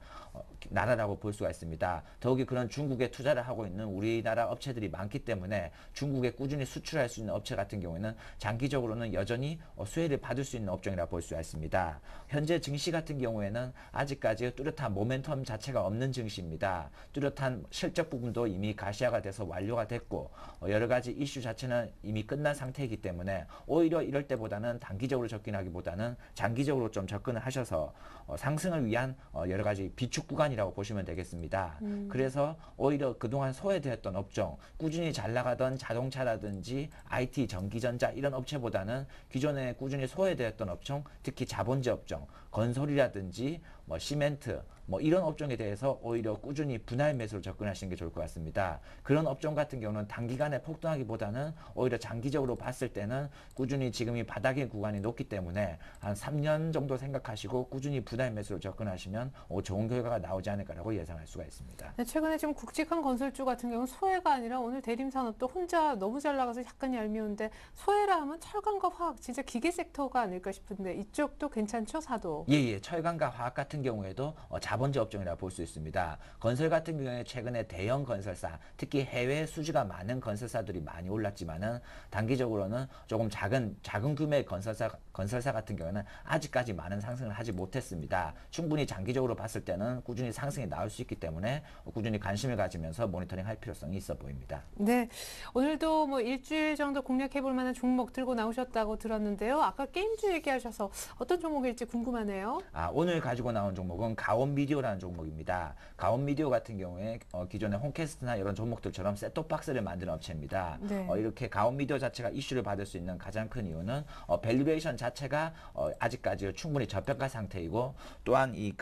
[SPEAKER 7] 나라라고 볼 수가 있습니다. 더욱이 그런 중국에 투자를 하고 있는 우리나라 업체들이 많기 때문에 중국에 꾸준히 수출할 수 있는 업체 같은 경우에는 장기적으로는 여전히 수혜를 받을 수 있는 업종이라 볼 수가 있습니다. 현재 증시 같은 경우에는 아직까지 뚜렷한 모멘텀 자체가 없는 증시입니다. 뚜렷한 실적 부분도 이미 가시화가 돼서 완료가 됐고 여러 가지 이슈 자체는 이미 끝난 상태이기 때문에 오히려 이럴 때보다는 단기적으로 접근하기보다는 장기적으로 좀 접근을 하셔서 상승을 위한 여러 가지 비축 구간이라고 보시면 되겠습니다. 그래서 오히려 그동안 소외되었던 업종, 꾸준히 잘 나가던 자동차라든지 IT, 전기전자 이런 업체보다는 기존에 꾸준히 소외되었던 업종, 특히 자본주 업종, 건설이라든지 시멘트 이런 업종에 대해서 오히려 꾸준히 분할 매수로 접근하시는 게 좋을 것 같습니다. 그런 업종 같은 경우는 단기간에 폭등하기보다는 오히려 장기적으로 봤을 때는 꾸준히 지금이 바닥의 구간이 높기 때문에 한 3년 정도 생각하시고 꾸준히 분할 매수로 접근하시면 좋은 결과가 나오지 않을까라고 예상할 수가 있습니다.
[SPEAKER 1] 네, 최근에 지금 굵직한 건설주 같은 경우는 소외가 아니라 오늘 대림산업도 혼자 너무 잘 나가서 약간 얄미운데 소외라 하면 철강과 화학 진짜 기계 섹터가 아닐까 싶은데 이쪽도 괜찮죠, 사도?
[SPEAKER 7] 예, 철강과 화학 같은 경우에도 자본주 업종이라 볼 수 있습니다. 건설 같은 경우에 최근에 대형 건설사, 특히 해외 수주가 많은 건설사들이 많이 올랐지만은 단기적으로는 조금 작은 규모의 건설사 같은 경우에는 아직까지 많은 상승을 하지 못했습니다. 충분히 장기적으로 봤을 때는 꾸준히 상승이 나올 수 있기 때문에 꾸준히 관심을 가지면서 모니터링할 필요성이 있어 보입니다.
[SPEAKER 1] 네, 오늘도 일주일 정도 공략해볼 만한 종목 들고 나오셨다고 들었는데요. 아까 게임주 얘기하셔서 어떤 종목일지 궁금하네요.
[SPEAKER 7] 오늘 가지고 나온 종목은 가온미디어라는 종목입니다. 가온미디어 같은 경우에 기존의 홈캐스트나 이런 종목들처럼 셋톱박스를 만드는 업체입니다. 네. 이렇게 가온미디어 자체가 이슈를 받을 수 있는 가장 큰 이유는 밸류에이션 자체가 아직까지 충분히 저평가 상태이고 또한 이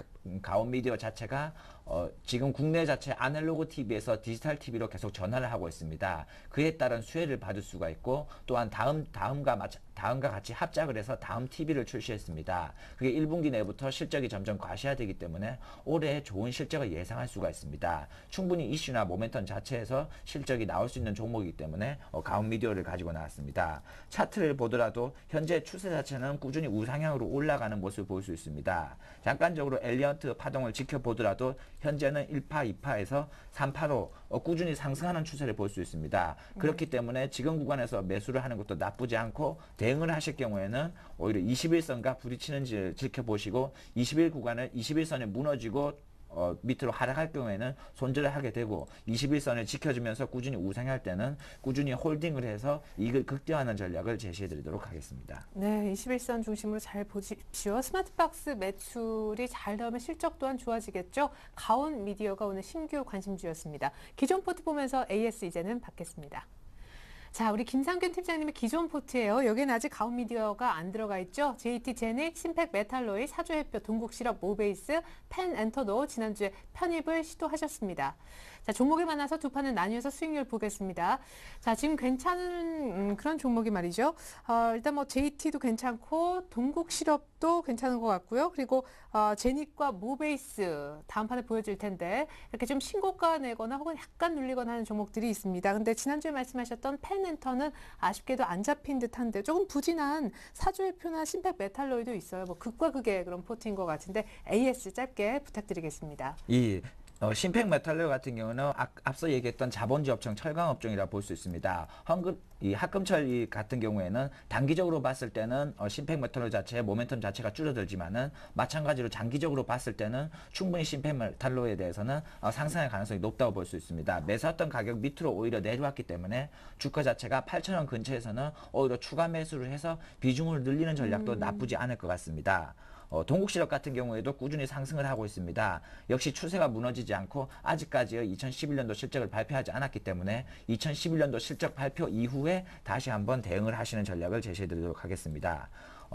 [SPEAKER 7] 가온미디어 자체가 지금 국내 자체 아날로그 TV에서 디지털 TV로 계속 전환을 하고 있습니다. 그에 따른 수혜를 받을 수가 있고 또한 다음과 같이 합작을 해서 다음 TV를 출시했습니다. 그게 1분기 내부터 실적이 점점 과시화되기 때문에 올해 좋은 실적을 예상할 수가 있습니다. 충분히 이슈나 모멘텀 자체에서 실적이 나올 수 있는 종목이기 때문에 가온미디어를 가지고 나왔습니다. 차트를 보더라도 현재 추세 자체는 꾸준히 우상향으로 올라가는 모습을 볼 수 있습니다. 잠깐적으로 엘리어트 파동을 지켜보더라도 현재는 1파, 2파에서 3파로 꾸준히 상승하는 추세를 볼 수 있습니다. 그렇기 때문에 지금 구간에서 매수를 하는 것도 나쁘지 않고 대응을 하실 경우에는 오히려 21선과 부딪히는지를 지켜보시고 21선이 무너지고 밑으로 하락할 경우에는 손절을 하게 되고 21선을 지켜주면서 꾸준히 우상할 때는 꾸준히 홀딩을 해서 이익을 극대화하는 전략을 제시해 드리도록 하겠습니다.
[SPEAKER 1] 네, 21선 중심으로 잘 보십시오. 스마트박스 매출이 잘 나오면 실적 또한 좋아지겠죠. 가온미디어가 오늘 신규 관심주였습니다. 기존 포트 보면서 AS 이제는 받겠습니다. 자, 우리 김상균 팀장님의 기존 포트예요. 여기는 아직 가온미디어가 안 들어가 있죠. JT제닉, 신팩메탈로이, 사주해표, 동국실업, 모베이스, 펜엔터도 지난주에 편입을 시도하셨습니다. 자, 종목을 만나서 두 판을 나뉘어서 수익률 보겠습니다. 자, 지금 괜찮은 그런 종목이 말이죠. 일단 JT도 괜찮고 동국실업도 괜찮은 것 같고요. 그리고 제닉과 모베이스 다음 판에 보여줄 텐데 이렇게 좀 신고가 내거나 혹은 약간 눌리거나 하는 종목들이 있습니다. 근데 지난주에 말씀하셨던 펜엔터는 아쉽게도 안 잡힌 듯한데 조금 부진한 사주해표나 신팩메탈로이도 있어요. 극과 극의 그런 포트인 것 같은데 AS 짧게 부탁드리겠습니다.
[SPEAKER 7] 신팩메탈로 같은 경우는 앞서 얘기했던 자본주 업종, 철강 업종이라 볼 수 있습니다. 이 학금철 같은 경우에는 단기적으로 봤을 때는 신팩메탈로 자체의 모멘텀 자체가 줄어들지만은 마찬가지로 장기적으로 봤을 때는 충분히 신팩메탈로에 대해서는 상승할 가능성이 높다고 볼 수 있습니다. 매수했던 가격 밑으로 오히려 내려왔기 때문에 주가 자체가 8,000원 근처에서는 오히려 추가 매수를 해서 비중을 늘리는 전략도 나쁘지 않을 것 같습니다. 동국실업 같은 경우에도 꾸준히 상승을 하고 있습니다. 역시 추세가 무너지지 않고 아직까지 2011년도 실적을 발표하지 않았기 때문에 2011년도 실적 발표 이후에 다시 한번 대응을 하시는 전략을 제시해 드리도록 하겠습니다.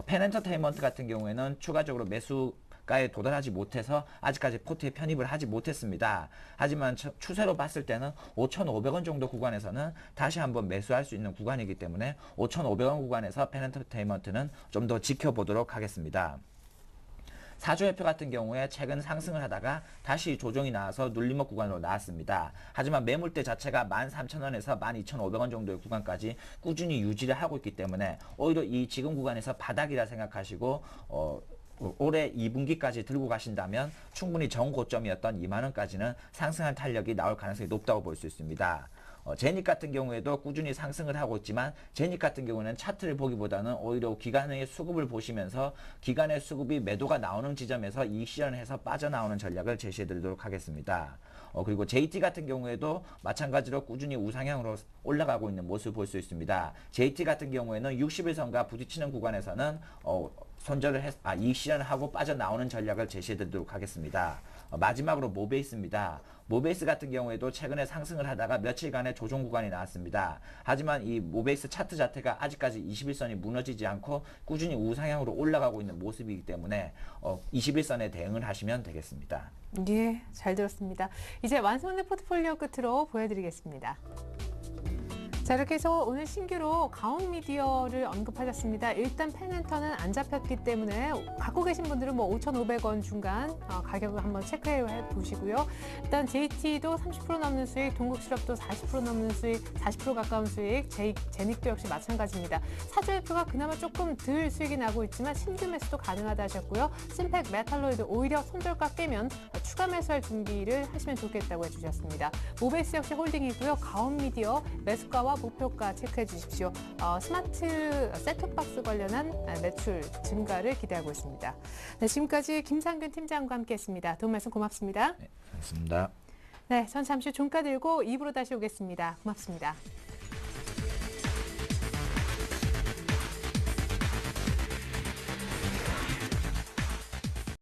[SPEAKER 7] 펜엔터테인먼트 같은 경우에는 추가적으로 매수가에 도달하지 못해서 아직까지 포트에 편입을 하지 못했습니다. 하지만 추세로 봤을 때는 5,500원 정도 구간에서는 다시 한번 매수할 수 있는 구간이기 때문에 5,500원 구간에서 펜엔터테인먼트는 좀 더 지켜보도록 하겠습니다. 사주해표 같은 경우에 최근 상승을 하다가 다시 조정이 나와서 눌림목 구간으로 나왔습니다. 하지만 매물대 자체가 13,000원에서 12,500원 정도의 구간까지 꾸준히 유지를 하고 있기 때문에 오히려 이 지금 구간에서 바닥이라 생각하시고 올해 2분기까지 들고 가신다면 충분히 정고점이었던 2만 원까지는 상승할 탄력이 나올 가능성이 높다고 볼 수 있습니다. 제닉 같은 경우에도 꾸준히 상승을 하고 있지만 제닉 같은 경우는 차트를 보기보다는 오히려 기관의 수급을 보시면서 기관의 수급이 매도가 나오는 지점에서 이익 실현해서 빠져나오는 전략을 제시해 드리도록 하겠습니다. 그리고 JT 같은 경우에도 마찬가지로 꾸준히 우상향으로 올라가고 있는 모습을 볼 수 있습니다. JT 같은 경우에는 60일선과 부딪히는 구간에서는 이익 실현을 하고 빠져나오는 전략을 제시해 드리도록 하겠습니다. 마지막으로 모베이스입니다. 모베이스 같은 경우에도 최근에 상승을 하다가 며칠간의 조정 구간이 나왔습니다. 하지만 이 모베이스 차트 자체가 아직까지 21선이 무너지지 않고 꾸준히 우상향으로 올라가고 있는 모습이기 때문에 21선에 대응을 하시면 되겠습니다.
[SPEAKER 1] 예, 잘 들었습니다. 이제 완성된 포트폴리오 끝으로 보여드리겠습니다. 자, 이렇게 해서 오늘 신규로 가온미디어를 언급하셨습니다. 일단 펜앤턴은 안 잡혔기 때문에 갖고 계신 분들은 뭐 5,500원 중간 가격을 한번 체크해 보시고요. 일단 JT도 30% 넘는 수익, 동국실업도 40% 넘는 수익, 40% 가까운 수익, 제닉도 역시 마찬가지입니다. 사조협표가 그나마 조금 덜 수익이 나고 있지만 신규 매수도 가능하다 하셨고요. 심팩, 메탈로이드 오히려 손절가 깨면 추가 매수할 준비를 하시면 좋겠다고 해주셨습니다. 모베이스 역시 홀딩이고요. 가온미디어 매수가와 목표가 체크해 주십시오. 스마트 셋톱박스 관련한 매출 증가를 기대하고 있습니다. 네, 지금까지 김상균 팀장과 함께했습니다. 도움 말씀 고맙습니다.
[SPEAKER 7] 네, 고맙습니다.
[SPEAKER 1] 네, 전 잠시 종가 들고 2부로 다시 오겠습니다. 고맙습니다.